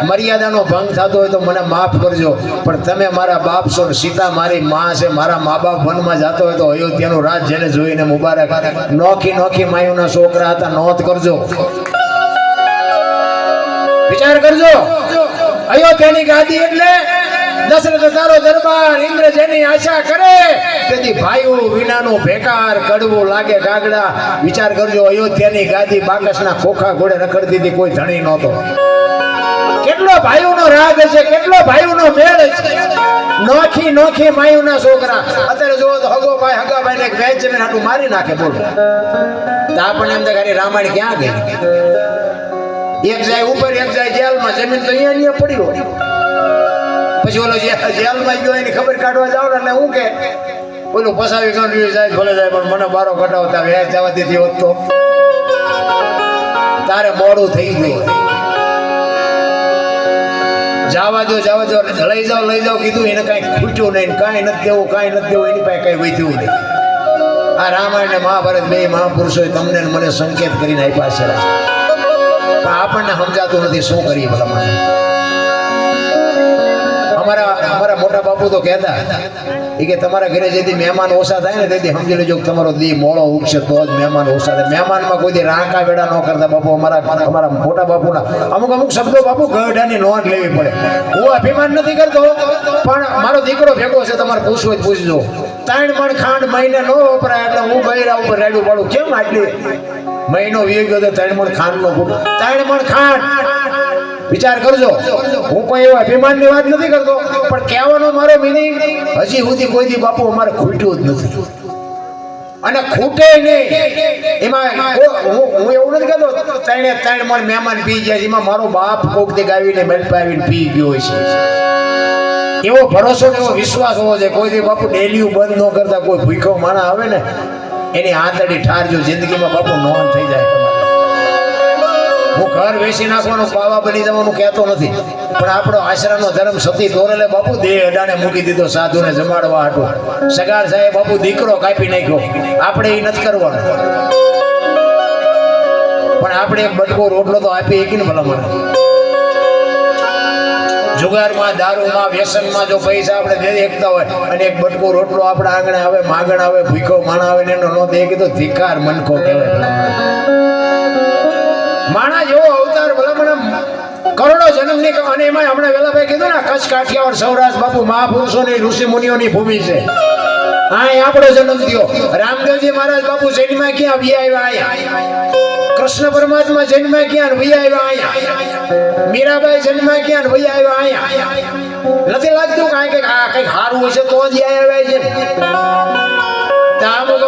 મર્યાદાનો ભંગ થતો હોય તો મને માફ કરજો, પણ તમે મારા બાપ છો ને સીતા મારી માં છે, મારા મા બાપ વનમાં જતો હોય તો અયોધ્યાનું રાજ જેને જોઈને મુબારક. નોખી નોખી માયુના છોકરા હતા, નોંધ કરજો, વિચાર કરજો. અયોધ્યાની ગાદી એટલે દશરથ તારો દરબાર, ઇન્દ્ર જેની આશા કરે તેથી ભાઈઓ વિનાનું બેકાર કડવું લાગે ગાગડા. વિચાર કરજો અયોધ્યાની ગાદી બાકસના ખોખા ઘોડે રખડતી હતી, કોઈ ધણી નહોતો. કેટલો ભાઈઓનો રાગ છે, કેટલો ભાઈઓનો મેળ છે. નોખી નોખી માયુના છોકરા. અત્યારે જોવો તો હગો ભાઈ હગા ભાઈ ને વેચ જમીન હાટું મારી નાખે. બોલો તો આપણને એમ થાય રામાયણ ક્યાં ગઈ? એક જાય ઉપર, એક જાય જેલમાં. જમીન તો અહીંયા પડી હોય. પછી ઓલો જેલમાં ગયો એની ખબર કાઢવા જાવ ને એટલે હું કે બોલું ફસાવી ગયું જાય ભલે જાય, પણ મને બારો કટાવતા વેચ જવા દીધી હોત તો તારે મોડું થઈ ગયું. જવા દો લઈ જાઓ કીધું એને કઈ ખૂટ્યું નહીં, કાંઈ નથી દેવું, કાંઈ નથી દેવું, એની પાસે કઈ વધ્યું નહીં. આ રામાયણ ને મહાભારત બે મહાપુરુષોએ તમને મને સંકેત કરીને આપ્યા છે, પણ આપણને સમજાતું નથી શું કરીએ ભલા. અમારા મોટા બાપુ તો કહેતા કે તમારા ઘરે જેથી મહેમાન ઓછા થાય ને તેથી સમજી લેજો કે તમારો દી મોડો ઉગશે તો જ મહેમાન ઓછા થાય. મહેમાનમાં કોઈ દી રાંકા વેડા ન કરતા બાપુ. અમારા મોટા બાપુના અમુક શબ્દો બાપુ ગઢાની નોંધ લેવી પડે. હું અભિમાન નથી કરતો, પણ મારો દીકરો ભેગો છે, તમારે પૂછવું જ પૂછજો. 3 મણ ખાંડ મહિને ન વપરાય એટલે હું બૈરા ઉપર રેડું પાડું. કેમ આટલી મહિનો વી ગયો તો 3 મણ ખાંડ નો 3 મણ ખાંડ. વિચાર કરજો. હું કોઈ એવા અભિમાનની વાત નથી કરતો, પણ કહેવાનો મારો મિનિંગ હજી સુધી કોઈ દી બાપુ અમારે ખૂટ્યું જ નથી અને ખૂટે નહીં. એમાં હું એવું નથી કહેતો 3 મણ મહેમાન પી જાય, એમાં મારો બાપ કોક દે ગાવીને મેલપાવીને પી ગયો છે. એવો ભરોસો ને એવો વિશ્વાસ હોવો જોઈએ. કોઈ દી બાપુ ડેલીયું બંધ ન કરતા. કોઈ ભૂખો માણસ આવે ને એની આંતડી ઠારજો, જિંદગીમાં બાપુ નોંધ થઈ જાય. હું ઘર વેચી નાખવાનું પાવા બની જવાનું કહેતો નથી, પણ આપણો આશ્રમનો ધર્મ સતી તોરેલે બાપુ દેહ અડાણે મૂકી દીધો સાધુને જમાડવા હાટું. સગાર સાહેબ બાપુ દીકરો કાપી નાખ્યો. આપણે એ નથી કરવાનું, પણ આપણે એક બટકો રોટલો તો આપી એકીને ભલામણ. જુગારમાં, દારૂમાં, વ્યસનમાં જો પૈસા આપણે દે એકતા હોય અને એક બટકો રોટલો આપણા આંગણે આવે, માગણ આવે, ભૂખો માણા આવે ને એનો ન દે કીધું ધિકાર મનખો કહેવાય. માણા જેવો અવતાર ભલામણ કરોડો જન્મની. અને એમાં હમણાં વેલાભાઈ કીધું ને કચ્છ કાઠિયાવાડ સૌરાષ્ટ્ર બાપુ મહાપુરુષોની ઋષિ મુનિઓની ભૂમિ છે. હા આપણો જન્મ થયો. રામદેવજી મહારાજ બાપુ જન્મ્યા ક્યાં? આવ્યા. કૃષ્ણ પરમાત્મા જન્મ્યા ક્યાં? આવ્યા. મીરાબાઈ જન્મ્યા ક્યાં? આવ્યા. નથી લાગતું કઈ સારું હશે તો જ આવ્યા છે.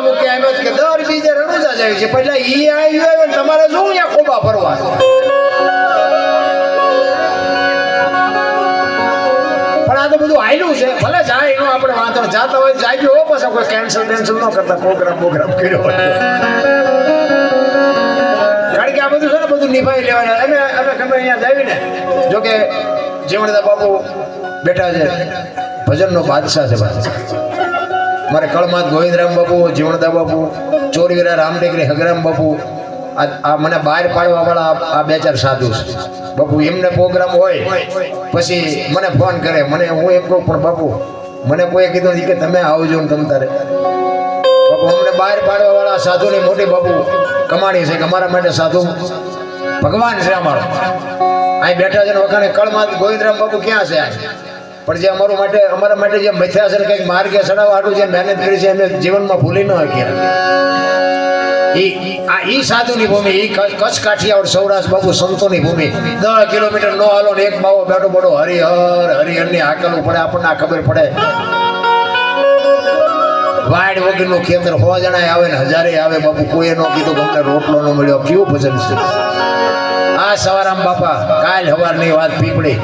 અમુક કહેવત કે દર બીજે રણુજા જાય છે, પહેલા ઈ આવ્યો તમારે શું અહીંયા ખોબા ફરવા. પણ આ તો બધું આયલું છે. ભલે જાય એનો આપણે વાંધો જાતા હોય જાય હો, પછી કોઈ કેન્સલ ન કરતા પ્રોગ્રામ કર્યો. કારણ કે આ બધું છે ને બધું નિભાઈ લેવાના. અમે ગમે અહીંયા જાવી ને, જોકે જીવણદા બાપુ બેઠા છે, ભજનનો બાદશાહ છે. મારે કળમાત ગોવિંદરામ બાપુ, જીવણદા બાપુ, ચોરવીરા રામટેકરી હગરામ બાપુ, આ મને બહાર પાડવા વાળા આ 2-4 સાધુ છે બાપુ. એમને પ્રોગ્રામ હોય પછી મને ફોન કરે. મને હું એમ કહું પણ બાપુ મને કોઈ કીધું કે તમે આવજો ને તમ તારે. બાપુ અમને બહાર પાડવા વાળા સાધુની મોટી બાપુ કમાણી છે કે અમારા માટે સાધુ ભગવાન છે અમારો. અહીં બેઠા છે ને વખાણે કળમાત ગોવિંદરામ બાપુ ક્યાં છે? પણ જે અમારા માટે જે મથ્યા છે કંઈક માર્ગે ચડાવવા હાટું જે મહેનત કરી છે એમને જીવનમાં ભૂલી ન શક્યા. ઈ સાધુની ભૂમિ, ઈ કચ્છ કાઠિયાવાડ સૌરાષ્ટ્ર બાપુ સંતોની ભૂમિ. 10 કિલોમીટર નો હાલો ને એક બાવો બેઠો બેઠો હરિહરની હાકલવું પડે. આપણને આ ખબર પડે. વાડ વગરનું ખેતર 100 જણા આવે ને 1000 આવે બાપુ. કોઈએ ન કીધું કે અમને રોટલો ન મળ્યો. કેવું ભજન છે આ સવારામ બાપા. કાલ સવારની વાત પીપળી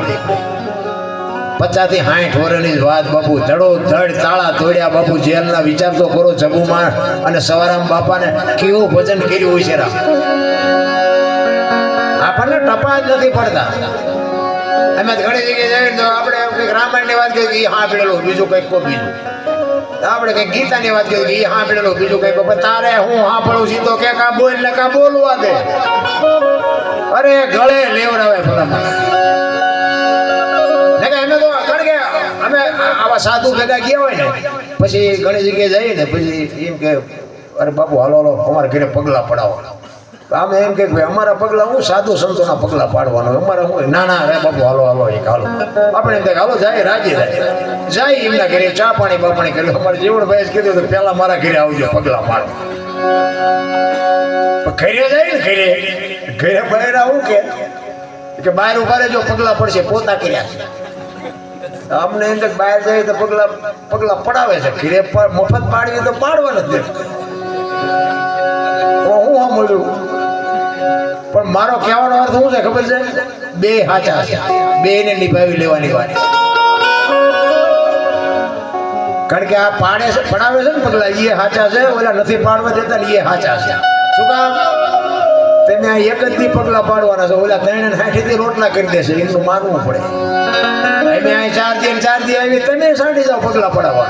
50 થી 60 વર્ષની જ વાત બાપુ, ધડો ધડ તાળા તોડ્યા બાપુ જેલના. વિચાર તો કરો જગુમાં અને સવારામ બાપાને કેવું ભજન કર્યું હોય છે રામ. આપણને ટપા જ નથી પડતા. અમે ઘણી જગ્યાએ જઈએ તો આપણે કંઈક રામાયણની વાત કરી એ સાંભળેલું, બીજું કંઈક કો બીજું. આપણે કંઈક ગીતાની વાત કરી એ સાંભળેલું, બીજું કંઈક. તારે હું સાંભળું છું તો કે કા બોલ ને કા બોલવા દે. અરે ગળે લેવડાવે ફળમાં. અમે તો કારણ કે અમે આવા સાધુ ભેગા ગયા હોય ને પછી ઘણી જગ્યાએ જઈએ ને પછી એમ કે અરે બાપુ હાલો હાલો અમારા ઘરે પગલાં પડાવો. અમે એમ કે ભાઈ અમારા પગલાં હું સાધુ સંતોના પગલાં પાડવાનું, અમારા હું ના ના રે બાપુ હાલો હાલો એક હાલો. આપણે એમ હાલો જાય રાજી જાય એમના ઘરે ચા પાણી બાપાણી કર્યું. અમારે જીવણભાઈ કીધું તો પહેલા મારા ઘરે આવજો પગલાં પાડવા. ઘરે જાય ને ઘરે બહાર આવું કે બહાર ઉભા રહેજો પગલાં પડશે, પોતા કર્યા. અમને એમ કે બહાર જાય તો પગલાં પડાવે છે, ઘરે મફત પાડવી તો પાડવા નથી. હું મળ્યું પણ મારો કહેવાનો અર્થ શું છે ખબર છે? બે હાચા છે, બે ને નિભાવી લેવાની વાત. કારણ કે આ પાડે છે પડાવે છે ને પગલા એ હાચા છે, ઓલા નથી પાડવા દેતા ને એ હાચા છે. શું કામ? તમે આ એક જ દી પગલા પાડવાના છે, ઓલા 360 દી રોટલા કરી દેશે, એમનું માનવું પડે. અમે અહીં 4 દી આવી તમે સાંડી જાઓ પગલા પડાવવા.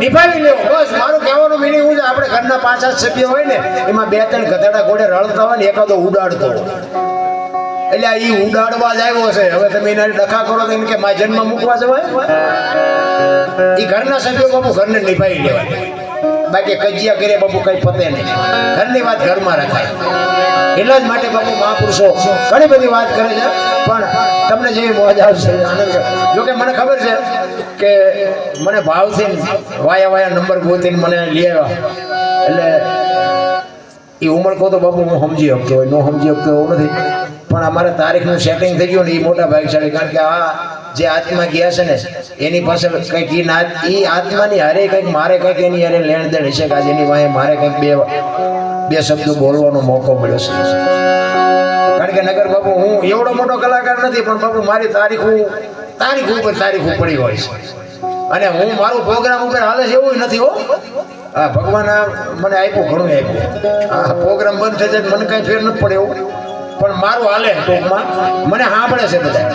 નિભાવી લેવો બસ. મારું કહેવાનું મિનિંગ હું છે આપણે ઘરના 5-7 સભ્ય હોય ને એમાં 2-3 ગધેડા ઘોડે રળતા હોય ને એકાદો ઉડાડતો હોય એટલે એ ઉડાડવા જ આવ્યો છે. હવે તમે એના ડખા કરો તો એમ કે મા જન્મ મૂકવા જવાય? એ ઘરના સભ્યો બાપુ ઘરને નિભાવી લેવાય. બાકી કજિયા કરે બાપુ કઈ પતે નહીં. ઘરની વાત ઘરમાં રખાય. એટલા જ માટે બાપુ મહાપુરુષો ઘણી બધી વાત કરે છે પણ તમને જેવી મોજ આવશે આનંદ. જોકે મને ખબર છે કે મને ભાવથી વાયા નંબર ગોતીને મને લઈ આવ્યા એટલે એ ઉંમર કહો તો બાપુ હું સમજી શકતો હોય, ન સમજી શકતો એવું નથી. પણ અમારે તારીખનું સેટિંગ થઈ ગયું ને એ મોટા ભાગશાળી. કારણ કે આ જે આત્મા ગયા છે ને એની પાસે કંઈક એ આત્માની હારે કંઈક મારે કંઈક એની હારે લેણ દેણ હશે કે આજે એની વાંહે મારે કંઈક બે શબ્દો બોલવાનો મોકો મળ્યો છે. કારણ કે નગર બાપુ હું એવડો મોટો કલાકાર નથી પણ બાપુ મારી તારીખ પડી હોય છે અને હું મારું પ્રોગ્રામ ઉપર હાલે છે એવું નથી હો. હા ભગવાન મને આપ્યું ઘણું આપ્યું. હા પ્રોગ્રામ બંધ થઈ જાય મને કાંઈ ફેર નથી પડે એવું પણ મારું હાલે ટૂંકમાં મને સાંભળે છે બધા.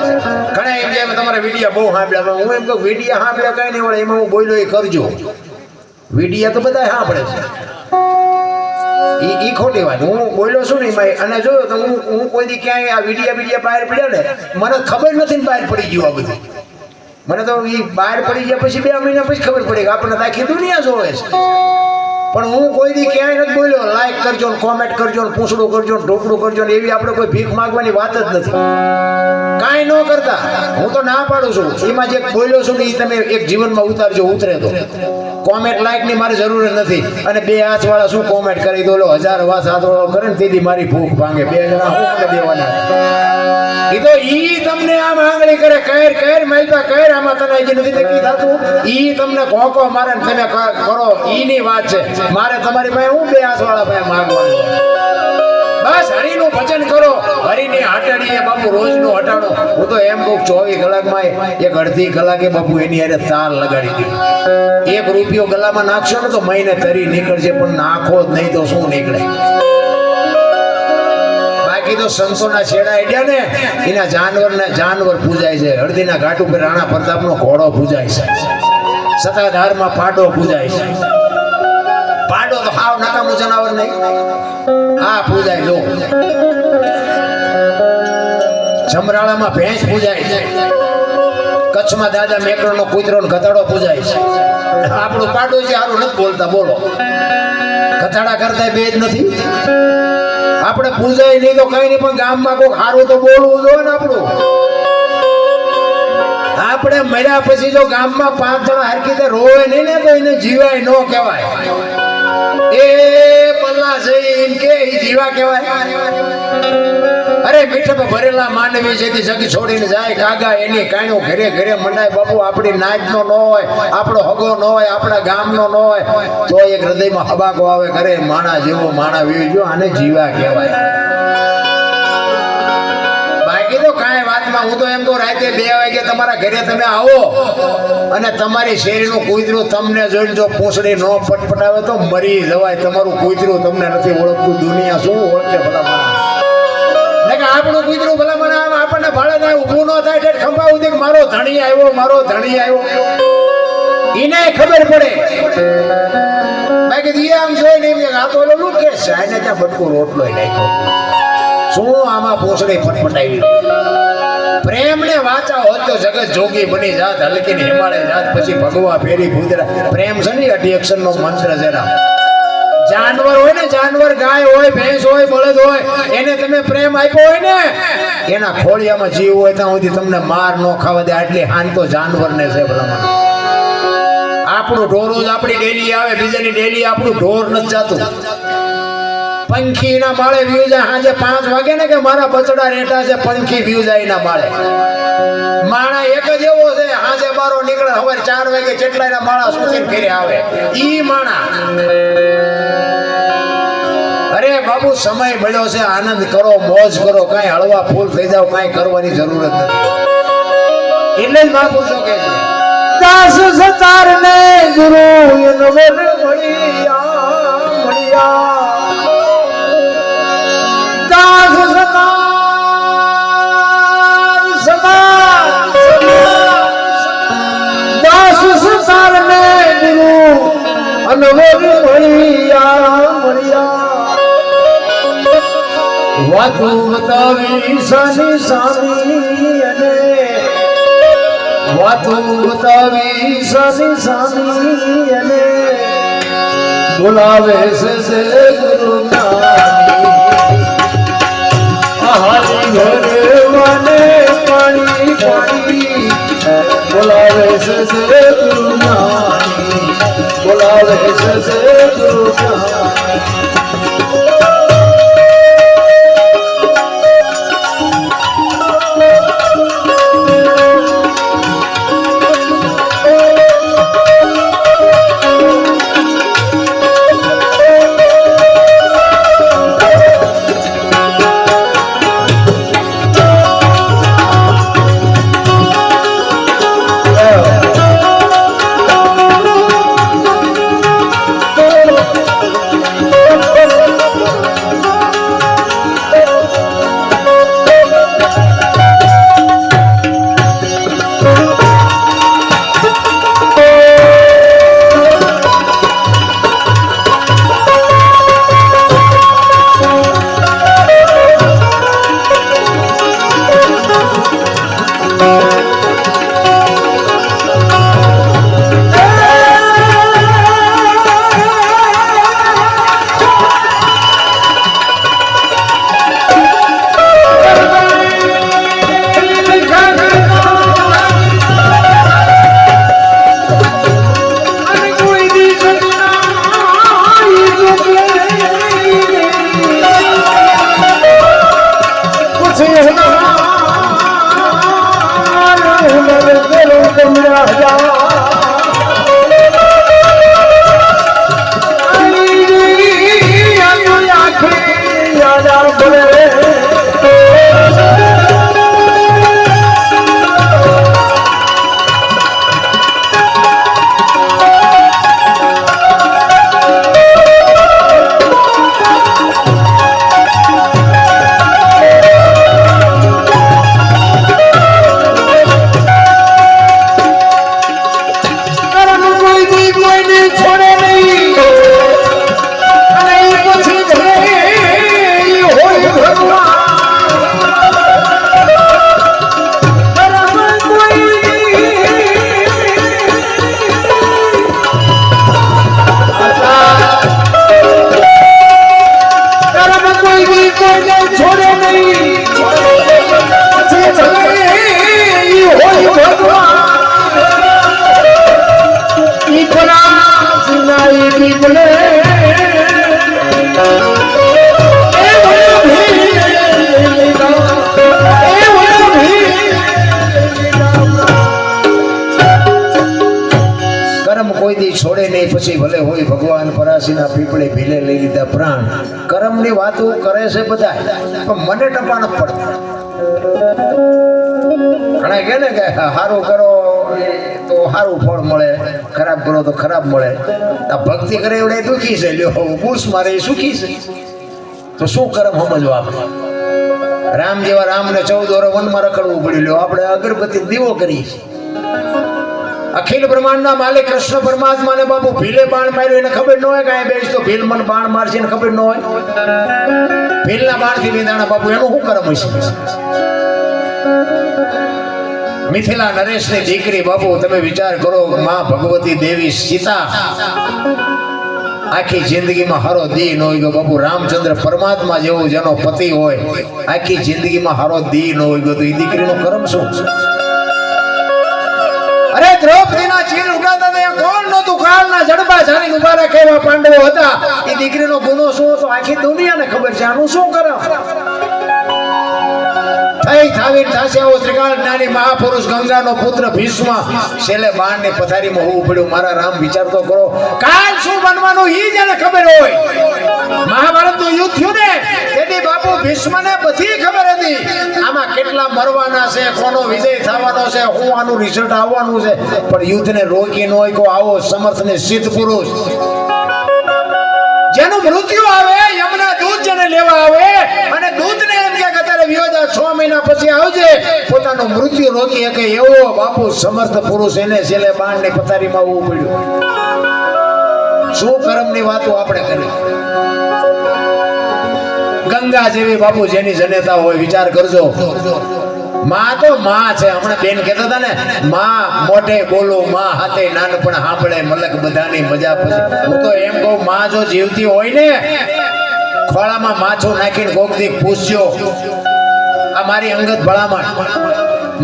ઘણા એમ કે તમારા વિડીયા બહુ સાંભળ્યા. હું એમ કહું વિડીયા સાંભળ્યા કાંઈ નહીં વળે એમાં હું બોલ્યો એ કરજો. વિડીયા તો બધા સાંભળે છે એ ખોટી વાત. હું બોલ્યો છું ને એમાં અને જોયો તો હું કોઈ દી ક્યાંય આ વિડીયા બહાર પડ્યા ને મને ખબર નથી ને બહાર પડી ગયું આ બધું. મને તો એ બહાર પડી ગયા પછી 2 મહિના પછી ખબર પડી કે આપણને આખી દુનિયા જોવે છે. પણ હું કોઈ દી ક્યાંય નથી બોલ્યો લાઈક કરજો ને કોમેન્ટ કરજો ને પૂછડું કરજો ને ઢોકડું કરજો ને એવી આપણે કોઈ ભીખ માંગવાની વાત જ નથી. કાંઈ ન કરતા હું તો ના પાડું છું. એમાં જે બોલ્યો છું ને એ તમે એક જીવનમાં ઉતારજો, ઉતરે તો. કોમેન્ટ લાઈક ની મારી જરૂર નથી. અને 2 હાથવાળા શું કોમેન્ટ કરી દો 1000 હાથવાળો કરે ને તેથી મારી ભૂખ ભાંગે. 2 જણા હું મને દેવાના એ તો ઈ તમને આમ આંગળી કરે કર માલપા કર આમાં તને હજી નથી નક્કી થતું. ઈ તમને કોકો મારે ને તમે કરો ઈની વાત છે. મારે તમારી પાસે હું 2 હાથવાળા પાસે માંગવાનું. બસ હરિનું ભજન કરો. હરિની હાટડીએ બાપુ રોજનું હટાડો. હું તો એમ કહું 24 કલાકમાં એક અડધી કલાકે બાપુ એની હારે તાલ લગાડી દે. 1 રૂપિયો ગલામાં નાખશો ને તો મહિને તરી નીકળશે પણ નાખો જ નહીં તો શું નીકળે. બાકી તો સંતોના છેડા એડ્યા ને એના જાનવર પૂજાય છે. હળદીના ઘાટ ઉપર રાણા પ્રતાપનો ઘોડો પૂજાય છે. સતાધારમાં પાડો પૂજાય છે. પાડો તો હાવ નકામું જનાવર નહીં. આ પૂજાય જો. જમરાળામાં ભેંસ પૂજાય છે. કચ્છમાં દાદા મેકરણનો કૂતરો ને ગધાડો પૂજાય છે. આપણું પાડો છે સારું નથી બોલતા બોલો. ગધાડા કરતા બે જ નથી. આપણે પૂજાય નહીં તો કઈ નહીં પણ ગામમાં કોઈ સારું તો બોલવું જોઈએ ને આપણું. આપણે મળ્યા પછી જો ગામમાં 5 જણા હરખી રીતે રોવે નહીં ને તો એને જીવાય ન કહેવાય. એ પલ્લા છે એમ કે જીવા કહેવાય. અરે મીઠા ભરેલા માનવી જેથી જગી છોડીને જાય કાગા એની કાણ્યો ઘરે ઘરે મંડાય. બાપુ આપણી નાચનો ન હોય, આપણો હગો ન હોય, આપણા ગામનો ન હોય તો એક હૃદયમાં હબાકો આવે કરે માણા જેવો માણા વીવી જો આને જીવા કહેવાય. બાકી તો કાંઈ વાતમાં હું તો એમ તો રાતે 2 તમારા ઘરે તમે આવો અને તમારી શેરીનું કૂતરું તમને જોઈને જો પૂંછડી નો પટપટાવે તો મરી જવાય. તમારું કૂતરું તમને નથી ઓળખતું, દુનિયા શું ઓળખે ભલામણ. કે આપણું કૂતરું ભલામણ આપણને ભાડે થાય ઊભું ન થાય એટલે ખંભા ઉધી કે મારો ધણી આવ્યો, મારો ધણી આવ્યો, એને ખબર પડે. બાકી આમ જોઈને એમ કે આ તો ઓલું કે છે આને ત્યાં બટકું રોટલો નાખ્યો, શું આમાં પૂંછડી પટપટાવી. પ્રેમ ને વાચા હોત તો જગત જોગી બની જાત, હલકીને હિમાલય જાત, પછી ભગવા ફેરી ભૂતરા. પ્રેમ છે ને 8 અક્ષરનો મંત્ર જરા. જાનવર હોય ને, જાનવર ગાય હોય, ભેંસ હોય, બળદ હોય, એને તમે પ્રેમ આપ્યો હોય ને, એના ખોળિયામાં જીવ હોય ત્યાં સુધી તમને માર ન ખાવા દે. આટલી હાન તો જાનવરને છે ભલામણ. આપણું ઢોરું જ આપણી ડેલી આવે, બીજાની ડેલી આપણું ઢોર નથી જાતું. પંખી ના માળે વ્યૂ જાય સાંજે 5 વાગે ને કે મારા બચડા રેટા છે, પંખી વ્યૂ જાય ના માળે. માણા એક જ એવો છે, સાંજે બારો નીકળે, સવારે 4 વાગે કેટલાયના માળા સુકીને ઘરે આવે. ઈ માણા. અરે બાબુ સમય મળ્યો છે, આનંદ કરો, મોજ કરો, કાંઈ હળવા ફૂલ થઈ જાવ, કાંઈ કરવાની જરૂરત નથી. એટલે જ મહાપુરુષો કહે છે દાસ સતાર ને ગુરુ એનો વેર મળ્યા. દાસ સતાર ને ગુરુ અનવર મળ્યા. વાતો બતાવી સાની સાની અને વાતો બતાવી સાની સાની અને બોલાવે છે ગુરુ આહારી ઘરે મને પાણી પાણી બોલાવે છે ગુરુ બોલાવે છે ગુરુ. છોડે નહીં પછી ભલે હોય ભગવાન પરાશીના પીપળે ભીલે લઈ લીધા પ્રાણ. કર્મની વાતો કરે છે બધા, પણ મને ટપા ન પડતા. ઘણા કહે ને કે સારું કરો તો સારું ફળ મળે, ખરાબ કરો તો ખરાબ મળે. આ ભક્તિ કરે એવડે દુઃખી છે, લ્યો બૂસ મારે એ સુખી છે. તો શું કરમ સમજવા આપણે? રામ જેવા રામને 14 વર્ષ વનમાં રખડવું પડ્યું. લ્યો આપણે અગરબત્તી દીવો કરી. અખિલ બ્રહ્માંડના માલિક કૃષ્ણ પરમાત્માને બાપુ ભીલે બાણ માર્યું એને ખબર ન હોય કે આ બેસ તો ભીલ મને બાણ મારશે એને ખબર ન હોય. ભીલના બાણથી વિંધાણા બાપુ એનું શું કરમ હશે? મિથિલા નરેશની દીકરી બાપુ તમે વિચાર કરો, માં ભગવતી દેવી સીતા આખી જિંદગીમાં હારો દી ન હોય ગયો બાપુ. રામચંદ્ર પરમાત્મા જેવો જેનો પતિ હોય આખી જિંદગીમાં હારો દી ન હોય ગયો તો એ દીકરીનું કરમ શું? અરે દ્રૌપદીના ચીર ઉડાતા હતા કોણ નહોતું? કાળના જડબા જાણી ઉભા રાખે એવા પાંડવો હતા. એ દીકરીનો ગુનો શું હતો આખી દુનિયાને ખબર છે. આનું શું કરમ? થઈ થાવીને થાશે આવો ત્રિકાળ જ્ઞાની મહાપુરુષ ગંગાનો પુત્ર ભીષ્મ છેલ્લે બાણની પથારીમાં હોવું પડ્યું. મારા રામ વિચાર તો કરો, કાલ શું બનવાનું ઈ જેને ખબર હોય. મહાભારતનું યુદ્ધ થયું ને તેથી બાપુ ભીષ્મને બધી ખબર હતી આમાં કેટલા મરવાના છે, કોનો વિજય થવાનો છે, શું આનું રિઝલ્ટ આવવાનું છે. પણ યુદ્ધને રોકી ન હોય કો આવો સમર્થ ને સિદ્ધ પુરુષ જેનું મૃત્યુ આવે યમના દૂત જેને લેવા આવે અને દૂતને એમ કે અત્યારે વિયોજા 6 મહિના પછી આવજે, પોતાનું મૃત્યુ રોકી શકે એવો બાપુ સમર્થ પુરુષ એને છેલ્લે બાણની પથારીમાં આવવું પડ્યું. શું કરમની વાતો આપણે કરી. ગંગા જેવી બાપુ જેની જનેતા હોય વિચાર કરજો. માં તો માં છે. હમણાં બેન કહેતા હતા ને, માં મોઢે બોલો, માં હાથે નાનપણ સાંભળે, મલક બધાની મજા પછી. હું તો એમ કહું, માં જો જીવતી હોય ને ખોળામાં માછું નાખીને કોક દી પૂછજો. આ મારી અંગત ભલામણ.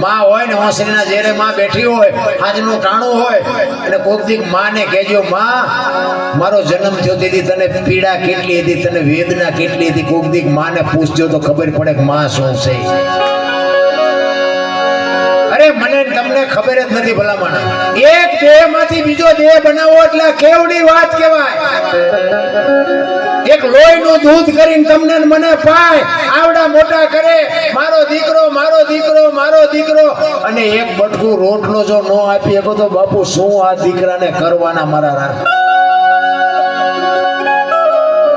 માં હોય ને હોંસરીના ઝેરે માં બેઠી હોય, આજનું ટાણું હોય અને કોક દી માને કહેજો, માં મારો જન્મ થયો તેથી તને પીડા કેટલી હતી, તને વેદના કેટલી હતી. કોક દી માને પૂછજો તો ખબર પડે કે માં શું છે. અરે મને તમને ખબર જ નથી ભલામણ. એક દેહ માંથી બીજો દેહ બનાવો એટલે કેવડી વાત કહેવાય. એક લોહીનું દૂધ કરીને તમને મને પાય આવડા મોટા કરે, મારો દીકરો મારો દીકરો મારો દીકરો, અને એક બટકું રોટલો જો ન આપી શકો તો બાપુ શું આ દીકરાને કરવાના મારા રામ.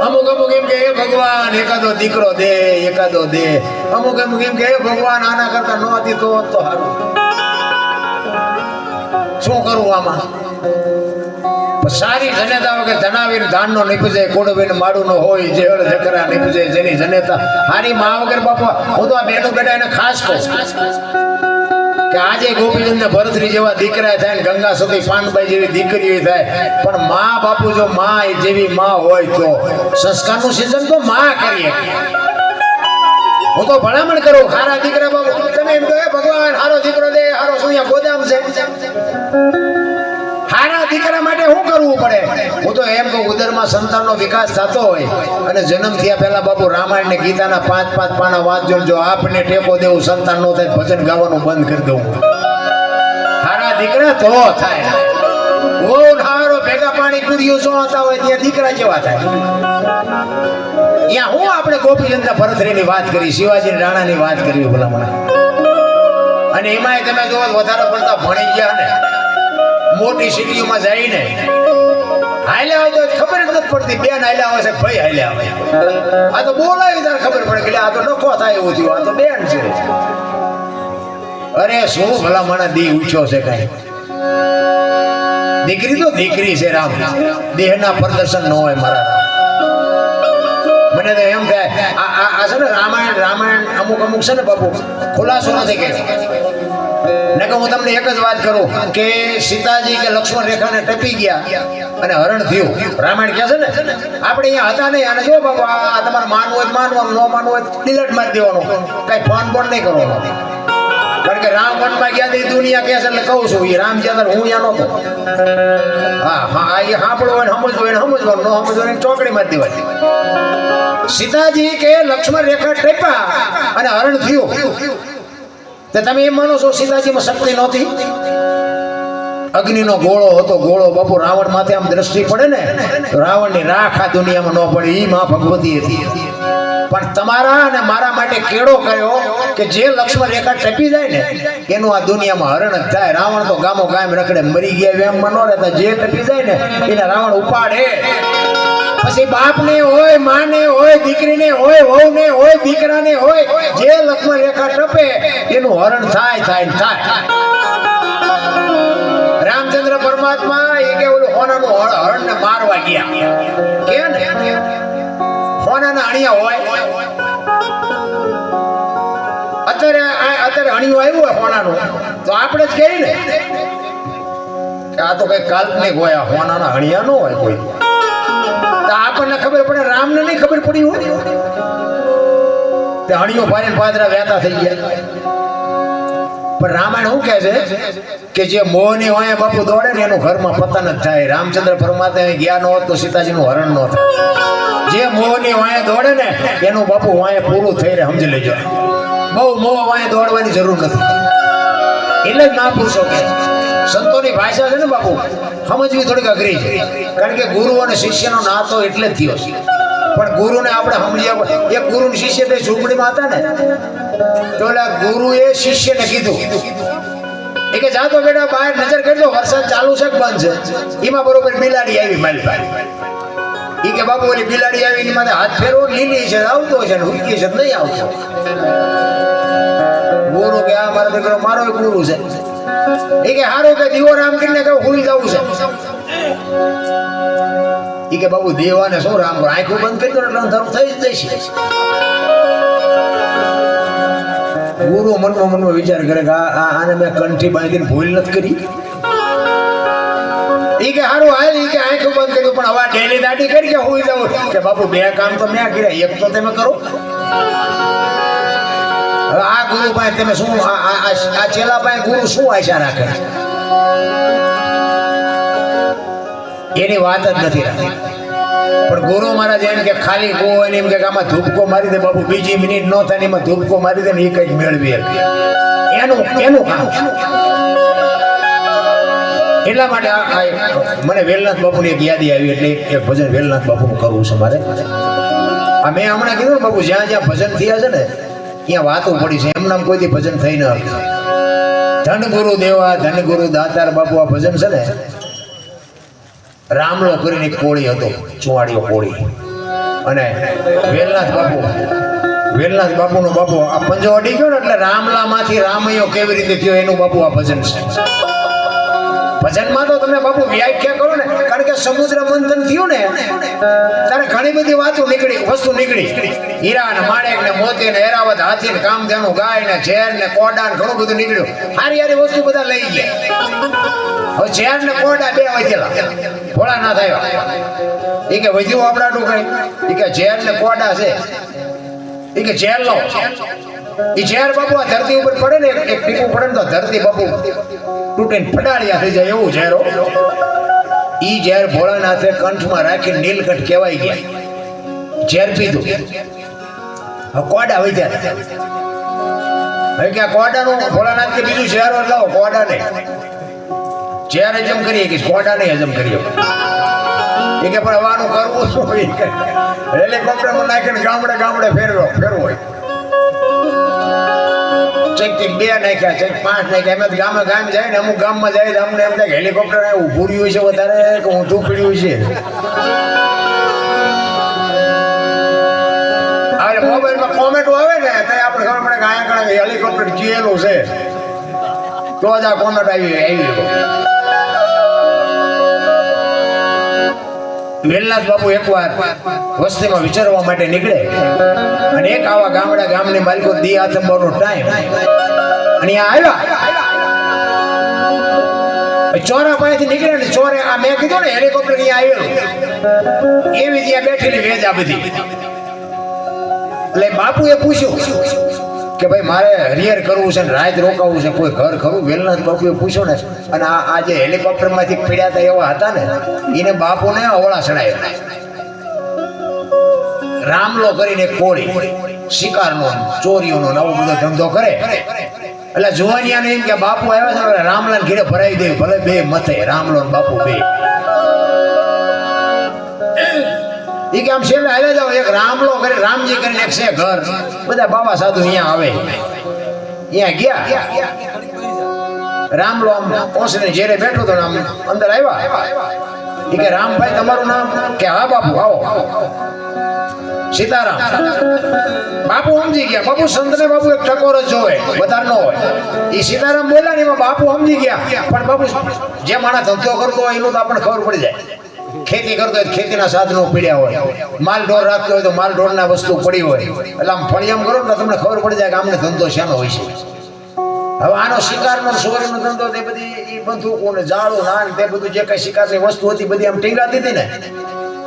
અમુક અમુક એમ કે ભગવાન એકાદો દીકરો દે, એકાદો દે. અમુક અમુક એમ કે ભગવાન આના કરતા ન હતી તો સારું. શું કરવું આમાં? સારી જનેતા વગર ધનાવીને ધાનનો નીપજે, કોડવીને માડુનો હોય, જેળ જકરા નીપજે જેની જનેતા. હારી માં વગર બાપા હું તો આ બેનો બેટા એને ખાસ કહું કે આજે ગોપીચંદ ને ભરતરી જેવા દીકરા થાય ને ગંગા સતી પાનબાઈ જેવી દીકરીઓ થાય, પણ માં બાપુ જો માં જેવી માં હોય તો સંસ્કારનું સિંચન તો માં કરીએ. હું તો ભલામણ કરું, હારા દીકરા બાપુ તમે એમ કહો ભગવાન હારો દીકરો દે, હારો સુયા ગોદામ છે. હારા દીકરા માટે શું કરવું પડે? હું તો એમ કહું, ઉદરમાં સંતાનનો વિકાસ થતો હોય અને જન્મ થયા પહેલા બાપુ રામાયણ ને ગીતાના 5-5 પાના વાંચજો. જો આપને ટેકો દેવું સંતાન નો થાય ભજન ગાવાનું બંધ કરી દઉં. હારા દીકરા તો થાય. બહુ હારો ભેગા પાણી કુડીઓ જો હતા હોય ત્યાં દીકરા કેવા થાય. ત્યાં હું આપણે ગોપીચંદ ભરતરીની વાત કરી, શિવાજી રાણાની વાત કરી ભલામણ. અને એમાંય તમે જો વધારે પડતા ભણી ગયા ને મોટી સિટીઓમાં જઈને હાલ્યા હોય તો ખબર જ નથી પડતી બેન હાલ્યા આવે છે ભાઈ હાલ્યા આવે. આ તો બોલાવી ત્યારે ખબર પડે કે આ તો નખો થાય એવું થયું, આ તો બેન છે. અરે શું ભલામણ દી ઉઠ્યો છે કઈ. દીકરી તો દીકરી છે રામ, દેહના પ્રદર્શન ન હોય મારા. મને તો એમ થાય આ છે ને રામાયણ અમુક અમુક છે ને બાપુ ખુલાસો નથી કે હું તમને એક જ વાત કરું કે સીતાજી કે લક્ષ્મણ રેખાને ટપી ગયા અને હરણ થયું. રામાયણ કહે છે ને આપણે અહીંયા હતા નહીં. અને જો બાપુ આ તમારે માનવું હોય માનવાનું, ન માનવું હોય ડિલેટ મારી દેવાનું, કઈ ફોન પણ નહીં કરવાનો. કારણ કે રામ વનમાં ગયા તો દુનિયા કહે છે એટલે કહું છું, એ રામ જ્યાં હું અહીંયા નહોતો. હા હા એ સાંભળવું હોય સમજવું હોય સમજવાનું, ન સમજવું હોય ચોકડી મારી દેવાની. સીતાજી કે લક્ષ્મણ રેખા ટપ્યા અને હરણ થયું. તમે એમ માનો છો સીતાજીમાં શક્તિ નહોતી? અગ્નિનો ગોળો હતો, ગોળો બાપુ રાવણ માથે આમ દ્રષ્ટિ પડે ને તો રાવણની રાખ આ દુનિયામાં ન પડે. એ માં ભગવતી હતી. પણ તમારા અને મારા માટે કેળો કર્યો કે જે લક્ષ્મણ રેખા ટપી જાય ને એનું આ દુનિયામાં હરણ જ થાય. રાવણ તો ગામો ગામ રખડે, મરી ગયા વેમમાં ન રહેતા. જે ટપી જાય ને એને રાવણ ઉપાડે. પછી બાપને હોય, માને હોય, દીકરીને હોય, વહુને હોય, દીકરાને હોય, જે લક્ષ્મણ રેખા ટપે એનું હરણ થાય. રામચંદ્ર પરમાત્મા એ કે ઓલું હોનાનું હરણ ને મારવા ગયા કે ને હોનાના અણિયા હોય. અત્યારે અણિયું આવ્યું હોય હોનાનું તો આપણે જ કહીએ ને કે આ તો કઈ કાલ્પનિક હોય, હોનાના અણિયા ન હોય કોઈ. તો આપણને ખબર પડે, રામને નહીં ખબર પડી હોય. તે અણિયો ભાઈને પાદરા વહેતા થઈ ગયા. પણ રામાયણ શું કહે છે કે જે મોહની હોય બાપુ દોડે ને એનું ઘરમાં પતન જ થાય. રામચંદ્ર પરમાત્મા ગયા ન હોત તો સીતાજીનું હરણ ન થાય. જે મોહની હોય દોડે ને એનું બાપુ હોય પૂરું થઈ રહે, સમજી લેજો. બહુ મોહ હોય દોડવાની જરૂર નથી. એટલે જ મહાપુરુષો કહે, સંતોની ભાષા છે ને બાપુ સમજવી થોડીક અઘરી છે. કારણ કે ગુરુ અને શિષ્યનો નાતો એટલે જ થયો છે. પણ ગુરુને આપણે સમજ્યા. એક ગુરુ શિષ્ય તે ઝૂંપડીમાં હતા ને તો ઓલા ગુરુએ શિષ્યને કીધું એ કે જાતો બેટા બહાર નજર કરજો, વરસાદ ચાલુ છે કે બંધ છે. એમાં બરોબર બિલાડી આવી મારી પાસે. એ કે બાપુ ઓલી બિલાડી આવી એની માથે હાથ ફેરવો, લીલી છે આવતો છે ને ઉડકી છે નહીં આવતો. ગુરુ કે આ મારો દીકરો મારો ગુરુ છે. એ કે હારો કે દીવો રામ કરીને કે હુઈ જવું છે. એ કે બાબુ દેવાને શું રામ કરો, આંખો બંધ કરી દો એટલે અંધારું થઈ જ જશે. ગુરુ મનમાં વિચાર કરે કે આને મેં કંઠી બાંધીને ભૂલ નથી કરી. એ કે હારું હાલ, એ કે આંખો બંધ કર્યું પણ હવે ડેલી દાઢી કરી કે હુઈ જવું. કે બાપુ બે કામ તો મેં કર્યા, એક તો તમે કરો. હવે આ ગુરુ પાસે તમે શું, આ ચેલા પાસે ગુરુ શું આશા રાખે? એની વાત જ નથી રાખી. પણ ગુરુ મહારાજ એમ કે ખાલી ગો અને એમ કે આમાં ધૂપકો મારી દે બાપુ, બીજી મિનિટ ન થાય એમાં ધૂપકો મારી દે ને એ કઈક મેળવી એનું કામ. એટલા માટે મને વેલનાથ બાપુની એક યાદી આવી એટલે એક ભજન વેલનાથ બાપુનું કરવું છે મારે. મેં હમણાં કીધું બાપુ જ્યાં જ્યાં ભજન થયા છે ને ત્યાં વાતો પડી છે. એમ નામ કોઈથી ભજન થઈ ન હતું. ધન ગુરુ દેવા ધન ગુરુ દાતાર બાપુ આ ભજન છે ને રામલો કરીને એક કોળી હતો, ચુવાડીઓ કોળી. અને વેલનાથ બાપુનો બાપુ આ પંજો અડી ગયો ને એટલે રામલા માંથી રામૈયો કેવી રીતે થયો એનું બાપુ આ ભજન છે. ભજનમાં તો તમે બાપુ વ્યાખ્યા કરો ને, કારણ કે સમુદ્ર મંથન થયું ને ત્યારે ઘણી બધી વસ્તુ નીકળી. હીરા ને માણેક ને મોતી ને એરાવત હાથી ને કામધેનુ ગાય ને ઝેર ને કોડા ને ઘણું બધું નીકળ્યું. હારી વસ્તુ બધા લઈ ગયા. હવે ઝેર ને કોડા બે વધેલા, ભોળા ના થયો. એ કે વધ્યું આપણાનું કઈ? એ કે ઝેર ને કોડા છે. એ કે ઝેર લો. એ ઝેર બાપુ આ ધરતી ઉપર પડે ને એક ટીપું પડે ને તો ધરતી બાપુ તૂટીને ફટાડિયા થઈ જાય એવું ઝેરો. ઈ ઝેર ભોળાનાથે કંઠમાં રાખી નીલકંઠ કહેવાય ગયા. ઝેર પીધું, કોડા વધ્યા. હવે કે આ કોડાનું ભોળાનાથ કે બીજું ઝેરો લાવો, કોડા નહીં. ઝેર હજમ કરીએ કે કોડા નહીં હજમ કરીએ. એ કે પણ હવાનું કરવું શું? હેલિકોપ્ટરમાં નાખીને ગામડે ફેરવો હોય. ચેક બે નાખ્યા, ચેક 5 નાખ્યા. એમ ગામે ગામ જાય ને અમુક ગામમાં જાય તો અમને એમ થાય કે હેલિકોપ્ટર ઊભું રહ્યું છે વધારે કે ઊંધું પડ્યું છે. હવે મોબાઈલમાં કોમેન્ટો આવે ને તો આપણે ખબર પડે કે અહીંયા કણે હેલિકોપ્ટર ગયેલું છે તો જ આ કોમેન્ટ આવી. વેલનાથ બાપુ એકવાર વસ્તીમાં વિચારવા માટે નીકળે અને એક આવા ગામની માલિકો દી આથંબરનો ટાઈમ અને આવ્યા. ચોરા પાસેથી નીકળ્યા ને ચોરે આ મેં કીધું ને હેલિકોપ્ટર અહીંયા આવેલું એવી ત્યાં બેઠેલી વેજ આ બધી. એટલે બાપુએ પૂછ્યું કે ભાઈ મારે હરિયર કરવું છે ને રાત રોકાવું છે, કોઈ ઘર ખરું? વેલનાથ બાપુએ પૂછ્યું ને અને આ જે હેલિકોપ્ટર માંથી પીડ્યા હતા એવા હતા ને એને બાપુને અવળા ચડાયો. રામલો કરીને કોળી શિકારનો ચોરીઓનો નવો બધો ધંધો કરે. એટલે જોવાનિયાને એમ કે બાપુ આવ્યા છે રામલાલ ઘીરે ભરાઈ દે, ભલે બે મથે રામલો ને બાપુ બે. ઈ કે આમ છેલ્લે હાલે જાવ એક રામલો કરી રામજી કરીને એક છે ઘર બધા બાબા સાધુ અહીંયા આવે અહીંયા ગયા રામલો આમ ઓસને જેરે બેઠો તો આમ અંદર આવ્યા ઈ કે રામભાઈ તમારું નામ કે હા બાપુ આવો સીતારામ બાપુ સમજી ગયા બાપુ સંતને બાપુ એક ટકોર જ જોવે વધારે ન હોય એ સીતારામ બોલ્યા ને એમાં બાપુ સમજી ગયા પણ બાપુ જે માણસ ધંધો કરતો હોય એનું તો આપણને ખબર પડી જાય ખેતી કરતો હોય ખેતીના સાધનો પડ્યા હોય માલ ઢોર રાખતો હોય તો માલ ઢોરના વસ્તુ પડી હોય એટલે આમ ફળિયામ કરો ને તમને ખબર પડી જાય કે આમને ધંધો શેનો હોય છે હવે આનો શિકારનો સોરીનો ધંધો તે બધી એ બંદૂકો ને જાળો નાન તે બધું જે કઈ શિકારની વસ્તુ હતી બધી આમ ટીંગાતી હતી ને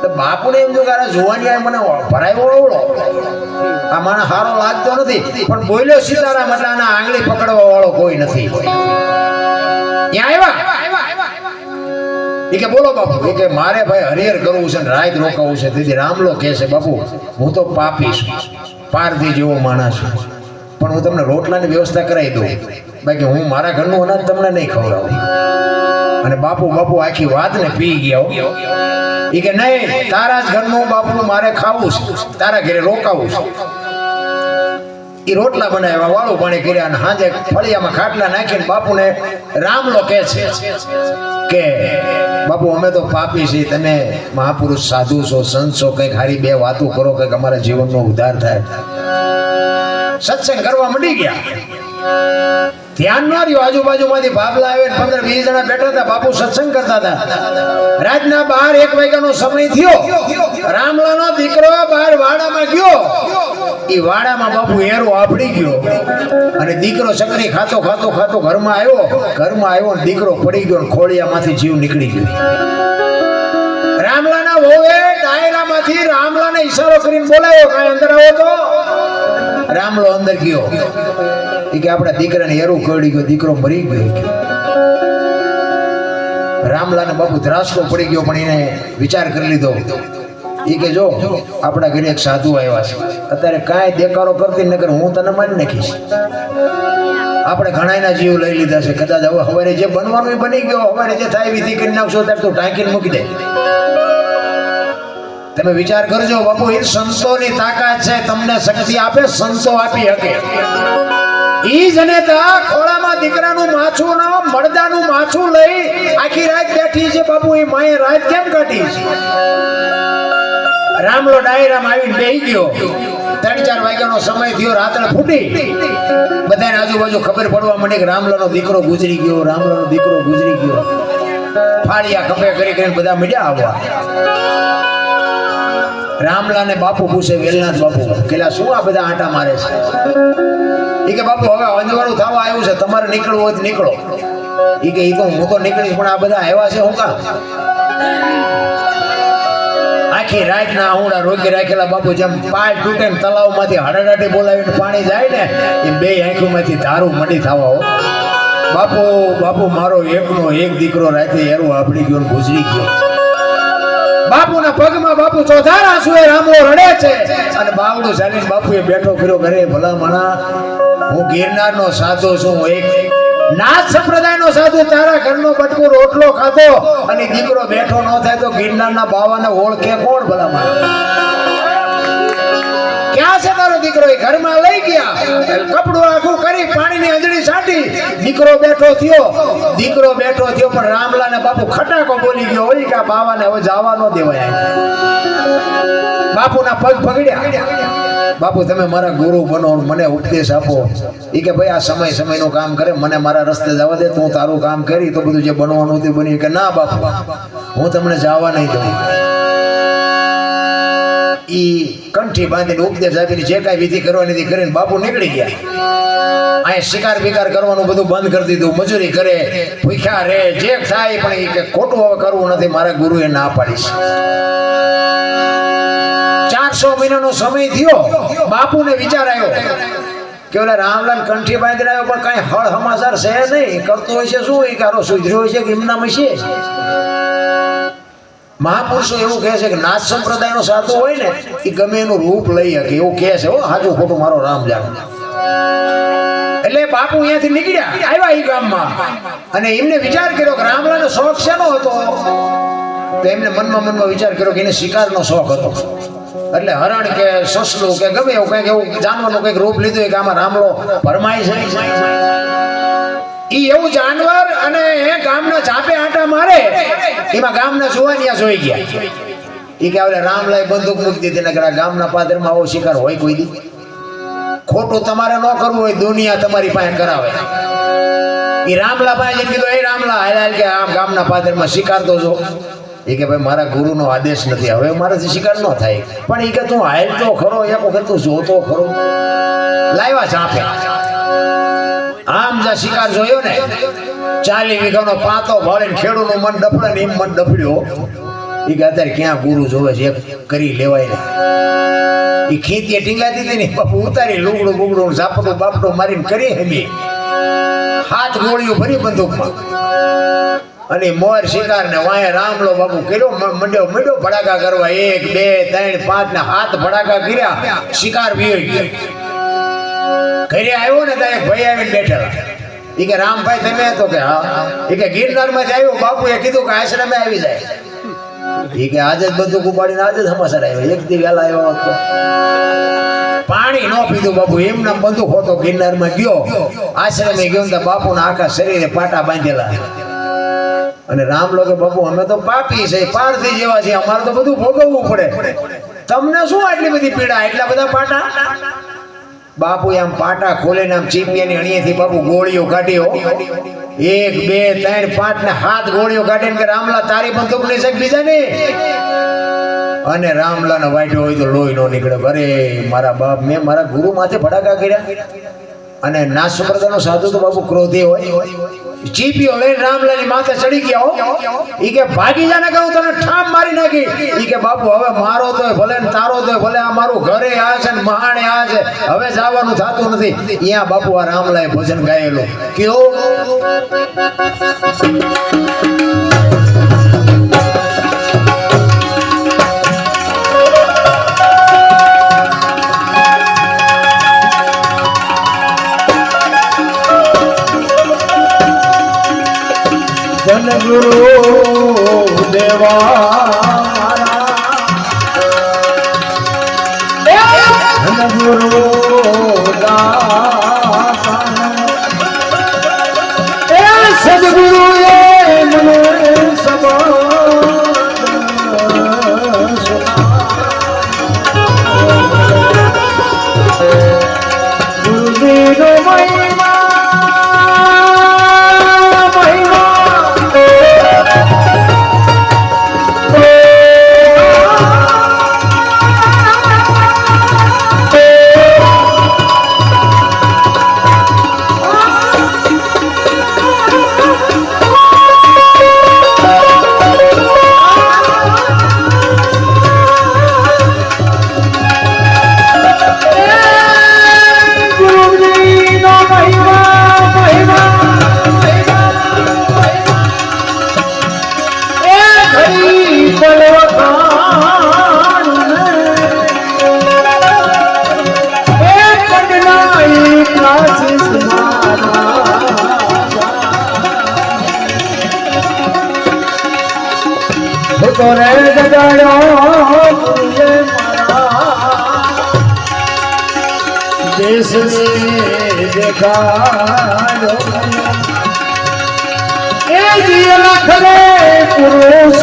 તો બાપુને એમ જો કે જોવાની આ મને ભરાયો ઓળો આ મને હારો લાગતો નથી પણ બોલ્યો સીતારામ એટલે આના આંગળી પકડવા વાળો કોઈ નથી ત્યાં આવ્યા એ કે બોલો બાપુ એ કે મારે ભાઈ હરિહર કરવું છે ને રાત રોકાવું છે તેથી રામલો કહે છે બાપુ હું તો પાપી છું પારધી જેવો માણસ છું પણ હું તમને રોટલાની વ્યવસ્થા કરાવી દઉં બાકી હું મારા ઘરનું અનાજ તમને નહીં ખવડાવું અને બાપુ આખી વાતને પી ગયા ઈ કે નહીં તારા જ ઘરનું બાપુ મારે ખાવું છે તારા ઘરે રોકાવું છે ઈ રોટલા બનાવ્યા વાળું પાણી કર્યા અને સાંજે ફળિયામાં ખાટલા નાખીને બાપુને રામલો કહે છે કે બાપુ અમે તો પાપી છીએ તમે મહાપુરુષ સાધુ છો સંત છો કંઈક હારી બે વાતો કરો કંઈક અમારા જીવનનો ઉદ્ધાર થાય સત્સંગ કરવા મંડી ગયા ધ્યાન ન રહ્યું આજુબાજુમાંથી ભાભલા આવે 15-20 જણા બેઠા હતા બાપુ સત્સંગ કરતા હતા રાતના 12-1 વાગ્યાનો સમય થયો રામલાનો દીકરો બહાર વાડામાં ગયો ઈ વાડામાં બાપુ એરો આપડી ગયો અને દીકરો ચકરી ખાતો ઘરમાં આવ્યો ને દીકરો પડી ગયો ને ખોળિયામાંથી જીવ નીકળી ગયો રામલાના વહુએ ડાયરામાંથી રામલાને ઈશારો કરીને બોલાવ્યો કાંઈ અંદર આવો તો રામલો અંદર ગયો ઈ કે આપણા દીકરાને એરું કરડી ગયો દીકરો મરી ગયો રામલાને બાપુ ધ્રાસકો પડી ગયો પણ એને વિચાર કરી લીધો ઈ કે જો આપણા ઘરે એક સાધુ આવ્યા છે અત્યારે કાંઈ દેકારો કરતી નકર હું તને મારી નાખીશ આપણે ઘણાયના જીવ લઈ લીધા છે કદાચ હવે હવારે જે બનવાનું એ બની ગયો હવારે જે થાય વિધિ કરી નાખશો ત્યારે તું ટાંકીને મૂકી દે તમે વિચાર કરજો બાપુ એ સંતોની તાકાત છે તમને શક્તિ આપે સંતો આપી શકે ઈ જનેતા ખોળામાં દીકરાનું માછું ના મળદાનું માછું લઈ આખી રાત બેઠી છે બાપુ એ માએ રાત કેમ કાઢી રામલો ડાયરામાં આવીને બેહી ગયો 3-4 વાગ્યાનો સમય થયો રાત્રે ફૂટી બધાને આજુબાજુ ખબર પડવા માંડી કે રામલાનો દીકરો ગુજરી ગયો ફાળિયા ખભે કરીને બધા મીડિયા આવવા રામલાને બાપુ પૂછે વેલનાથ બાપુ કેલા શું આ બધા આંટા મારે છે ઈ કે બાપુ હવે અંજવાળું થવા આવ્યું છે તમારે નીકળવું હોય તો નીકળો ઈ કે ઈ તો હું તો નીકળીશ પણ આ બધા આવ્યા છે હું કામ આખી રાતના આહુડા રોકી રાખેલા બાપુ જેમ પાય તૂટે ને તલાવમાંથી હડાડાટી બોલાવીને પાણી જાય ને એ બે આંખોમાંથી ધારું મડી થવા હો બાપુ મારો એકનો એક દીકરો રાતે એરું આપડી ગયો ને ગુજરી ગયો બાપુના પગમાં બાપુ ચોધારા સુએ રામલો રડે છે અને બાવડું ચાલીને બાપુએ બેઠો કર્યો ઘરે ભલા મણા હું ગિરનારનો સાધુ છું એક નાથ સંપ્રદાયનો સાધુ તારા ઘરનો બટકો રોટલો ખાતો અને દીકરો બેઠો ન થાય તો ગિરનારના બાવાને ઓળખે કોણ ભલા મણા ક્યાં છે તારો દીકરો એ ઘરમાં લઈ ગયા કપડું આખું કરી પાણીની અંજળી છાંટી દીકરો બેઠો થયો પણ રામલાને બાપુ ખટાકો બોલી ગયો હોય કે આ બાવાને હવે જવા ન દેવાય બાપુના પગ પગડ્યા બાપુ તમે મારા ગુરુ બનો મને ઉપદેશ આપો ઈ કે ભાઈ આ સમયનું કામ કરે મને મારા રસ્તે જવા દે તું તારું કામ કરી તો બધું જે બનવાનું હતું બની કે ના બાપુ હું તમને જવા નહીં દઉં ઈ કંઠી બાંધીને ઉપદેશ આપીને જે કાંઈ વિધિ કરવાની હતી કરીને બાપુ નીકળી ગયા અહીં શિકાર બિકાર કરવાનું બધું બંધ કરી દીધું મજૂરી કરે ભૂખ્યા રે જે થાય પણ એ કે ખોટું હવે કરવું નથી મારા ગુરુએ ના પાડીશ 400 મહિનાનો સમય થયો બાપુને વિચાર આવ્યો કે ઓલા રામલાલ કંઠી બાંધીને આવ્યો પણ કાંઈ હળ સમાચાર છે નહીં કરતો હોય છે શું એ કારો સુધર્યો હોય છે કે એમનામાં છે મહાપુરુષો એવું કહે છે કે નાથ સંપ્રદાયનો સાધુ હોય ને એ ગમે એનું રૂપ લઈ શકે એવું કહે છે હો હાજુ ખોટું મારો રામ જાણે એટલે બાપુ અહીંયાથી નીકળ્યા આવ્યા એ ગામમાં અને એમને વિચાર કર્યો કે રામલાનો શોખ શેનો હતો તો એમને મનમાં વિચાર કર્યો કે એને શિકારનો શોખ હતો, એટલે હરણ કે સસલું કે ગમે એવું કંઈક એવું જાનવરનું કંઈક રૂપ લીધું કે આમાં રામલો ભરમાય છે. ઈ એવું જાનવર અને ગામના ચાપે આંટા મારે એમાં ગામના જુવાનિયા જોઈ ગયા. ઈ કે હવે રામલાએ બંદૂક મૂકી દીધી, નકર ગામના પાદરમાં આવો શિકાર હોય કોઈ દી? ખોટું તમારે ન કરવું હોય, દુનિયા તમારી પાસે કરાવે. ઈ રામલા પાસે જઈને કીધું, એ રામલા હાલ કે આમ ગામના પાદરમાં શિકાર તો જો. એ કે ભાઈ મારા ગુરુનો આદેશ નથી, હવે મારાથી શિકાર ન થાય. પણ એ કે તું હાલ તો ખરો, એક વખત તું જોતો ખરો. લાવ્યા ચાપે, આમ જા શિકાર જોયો ને, 40 વીઘાનો પાતો ભાળીને ખેડૂતનું મન ડફડે ને એમ મન ડફડ્યો. એ કે અત્યારે ક્યાં ગુરુ જોવે છે, એક કરી લેવાય ને. એ ખેતીએ ટીંગાતી હતી ને બાપુ, ઉતારી લુગડું બુગડું ઝાપડું બાપડું મારીને કરી હેમી 7 ગોળીઓ ભરી બંદૂકમાં. અને મોર શિકાર ને વાય રામલો બાપુ કર્યો, મંડ્યો ભડાકા કરવા. 1 2 3 5 ને 7 ભડાકા કર્યા. શિકાર વિયો ગયો. ઘરે આવ્યો ને ત્યાં એક ભાઈ આવીને બેઠેલા. એ કે રામભાઈ તમે? તો કે હા. એ કે ગિરનાર માંથી આવ્યો. બાપુએ કીધું કે આશ્રમે આવી જાય. એ કે આજે જ બંદૂક ઉપાડીને આજે જ સમાચાર આવ્યો. એક દી વહેલા આવ્યો હતો. પાણી ન પીધું બાપુ, એમના બંદૂક હોતો ગિરનારમાં ગયો. આશ્રમે ગયો ને બાપુના આખા શરીરે પાટા બાંધેલા. અને રામલો કે બાપુ અમે તો પાપી છે, પારધી જેવા છે, અમારે તો બધું ભોગવવું પડે, તમને શું આટલી બધી પીડા, એટલા બધા પાટા? બાપુ આમ પાટા ખોલીને આમ ચીપિયાની અણીએથી બાપુ ગોળીઓ કાઢ્યો. 1 2 3 5 ને 7 ગોળીઓ કાઢીને કે રામલા તારી બંદૂક નહીં છે બીજાની. અને રામલાને વાટ્યો હોય તો લોહી નો નીકળે. અરે મારા બાપ, મેં મારા ગુરુ માથે ભડાકા કર્યા. અને નાસ સંપ્રદાયનો સાધુ તો બાપુ ક્રોધી હોય. ચીપીઓ લઈને રામલાની માથે ચડી ગયા. ઈ કે ભાગી જા ને, કહું તને ઠામ મારી નાખી. ઈ કે બાપુ હવે મારો તોય ભલે ને તારો તોય ભલે, આ મારું ઘરે આ છે ને મહાણે આ છે, હવે જવાનું થતું નથી. અહીંયા બાપુ આ રામલાએ ભજન ગાયેલું કયો, ગુરુ દેવા ગુરુ સદગુરુ એ મને देश देखायो ए दिया लखरे पुरुष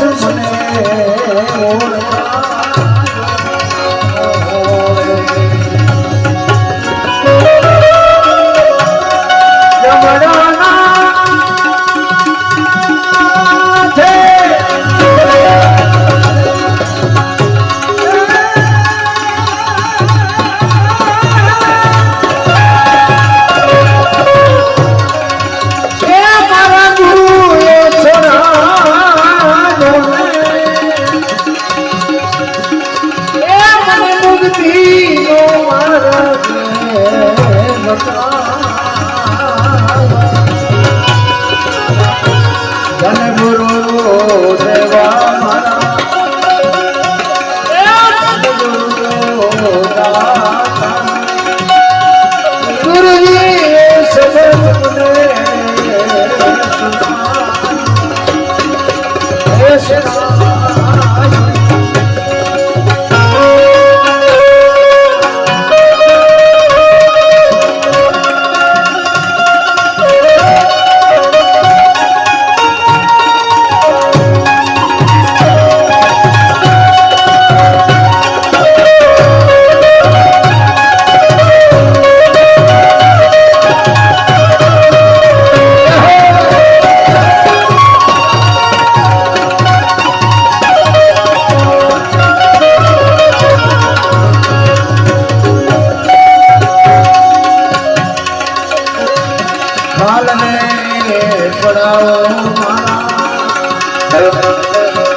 Yes, yes.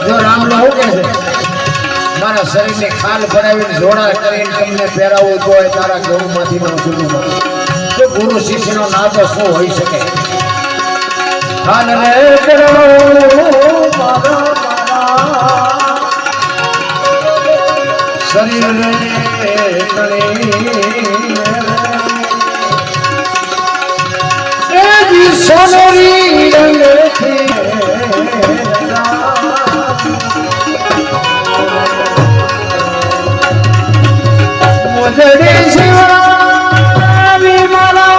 જો રામલો હું કે છે મારા શરીરને ખાલ ભરાવીને જોડા કરીને તમને પહેરાવું તો તારા ગૌમાંથી નો સુનું તો ગુરુ શિષ્યનો નાતો શું હોઈ શકે ખાલ રે શરીર રે સોનેરી રંગથી મોજડી શિવાવી મારા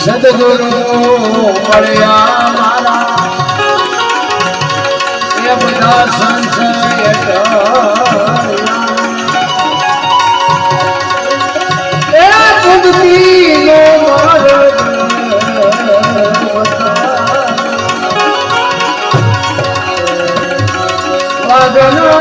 સદગુરુ મળ્યા મારા એ બધા સંશય એ ભક્તિનો માર્ગ વાદનો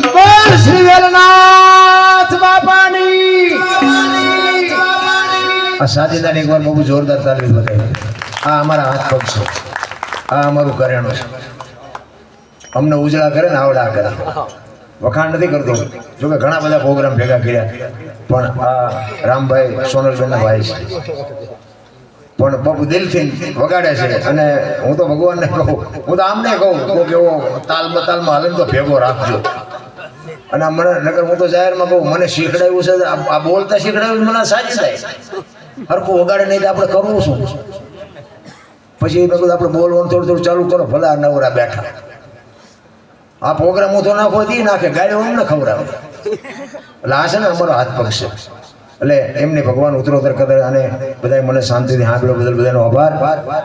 બોલ શ્રી વેલનાથ બાપાની આ સાજીદાને એકવાર બહુ જોરદાર તાલીમ બતાવી આ અમારા હાથ પગ છે આ અમારું કરેણું છે અમને ઉજળા કરે ને આવડા કરે વખાણ નથી કરતો જોકે ઘણા બધા પ્રોગ્રામ ભેગા કર્યા પણ આ રામભાઈ સોનલબેનના ભાઈ છે પણ બહુ દિલથી વગાડે છે અને હું તો ભગવાનને કહું હું તો આમને કહું કોઈક એવો તાલમાં હાલે તો ભેગો રાખજો અને મને નગર હું તો જાહેરમાં કહું મને શીખડાવ્યું છે આ બોલતા શીખડાવ્યું મને સાચી થાય હરખું વગાડે નહીં તો આપણે કરવું શું પછી મેં કીધું આપણે બોલવાનું થોડું ચાલુ કરો ભલા નવરા બેઠા આ પ્રોગ્રામ હું તો નાખો દી નાખે ગાડીઓ અમને ખવડાવે એટલે આ છે ને અમારો હાથ પગ છે એટલે એમને ભગવાન ઉત્તરોત્તર કરે અને બધા મને શાંતિથી સાંભળ્યો બદલ બધાનો આભાર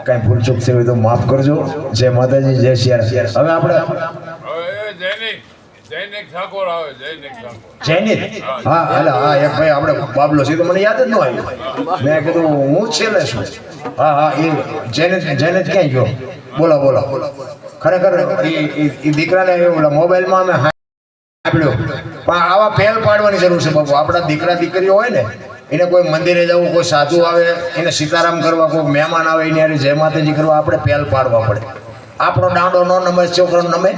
કાંઈ ભૂલચૂક થઈ હોય તો માફ કરજો જય માતાજી જય સિયારામ હવે આપણે જૈનિક હા એટલે હા એક ભાઈ આપણે બાબલો છે તો મને યાદ જ ન આવ્યું મેં કીધું હું છેલ્લે છું હા હા એ જૈનિક ક્યાંય ગયો બોલો ખરેખર એ દીકરાને ઓલા મોબાઈલમાં અમે સાંભળ્યો પણ આવા પહેલ પાડવાની જરૂર છે બાપુ આપણા દીકરા દીકરીઓ હોય ને એને કોઈ મંદિરે જવું કોઈ સાધુ આવે એને સીતારામ કરવા કોઈ મહેમાન આવે એને જય માતાજી કરવા આપણે પહેલ પાડવા પડે આપણો દાંડો ન નમે છોકરાનો નમે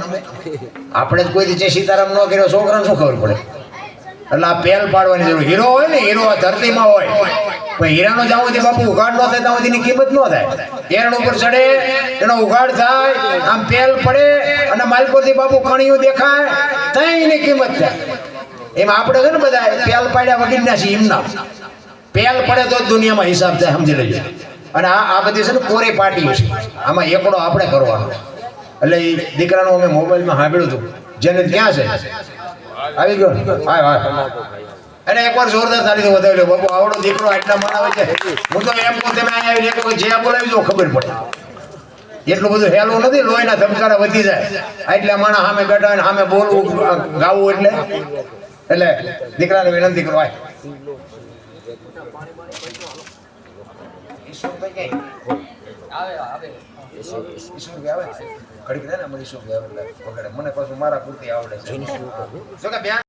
આપણે જ કોઈ દિવસે સીતારામ ન કર્યો છોકરાને શું ખબર પડે એટલે આ પહેલ પાડવાની જરૂર હીરો હોય ને હીરો આ ધરતીમાં હોય પણ હીરાનો જ્યાં સુધી બાપુ ઉઘાડ ન થાય ત્યાં સુધીની કિંમત ન થાય એરણ ઉપર ચડે એનો ઉઘાડ થાય આમ પહેલ પડે અને માલકોથી બાપુ કણીઓ દેખાય ત્યાં એની કિંમત થાય એમાં આપણે છે ને બધા પહેલ પાડ્યા વગીરના છીએ એમના પહેલ પડે તો જ દુનિયામાં હિસાબ થાય સમજી લેજો અને આ બધી છે ને કોરી પાર્ટી છે આમાં એકડો આપણે કરવાનો એટલે એ દીકરાનું અમે મોબાઈલમાં સાંભળ્યું હતું જેને ક્યાં છે આવી ગયો હા અને એકવાર જોરદાર તાલીથી વધાવી લો બાપુ આવડો દીકરો આટલા મનાવે છે હું તો એમ કહું તમે અહીંયા આવીને જે બોલાવી જો ખબર પડે એટલું બધું હેલું નથી લોહીના ધબકારા વધી જાય આટલા માણસ સામે બેઠા હોય સામે બોલવું ગાવું એટલે દીકરાને વિનંતી કરો આય મને પાછું મારા પૂરતી આવડે છે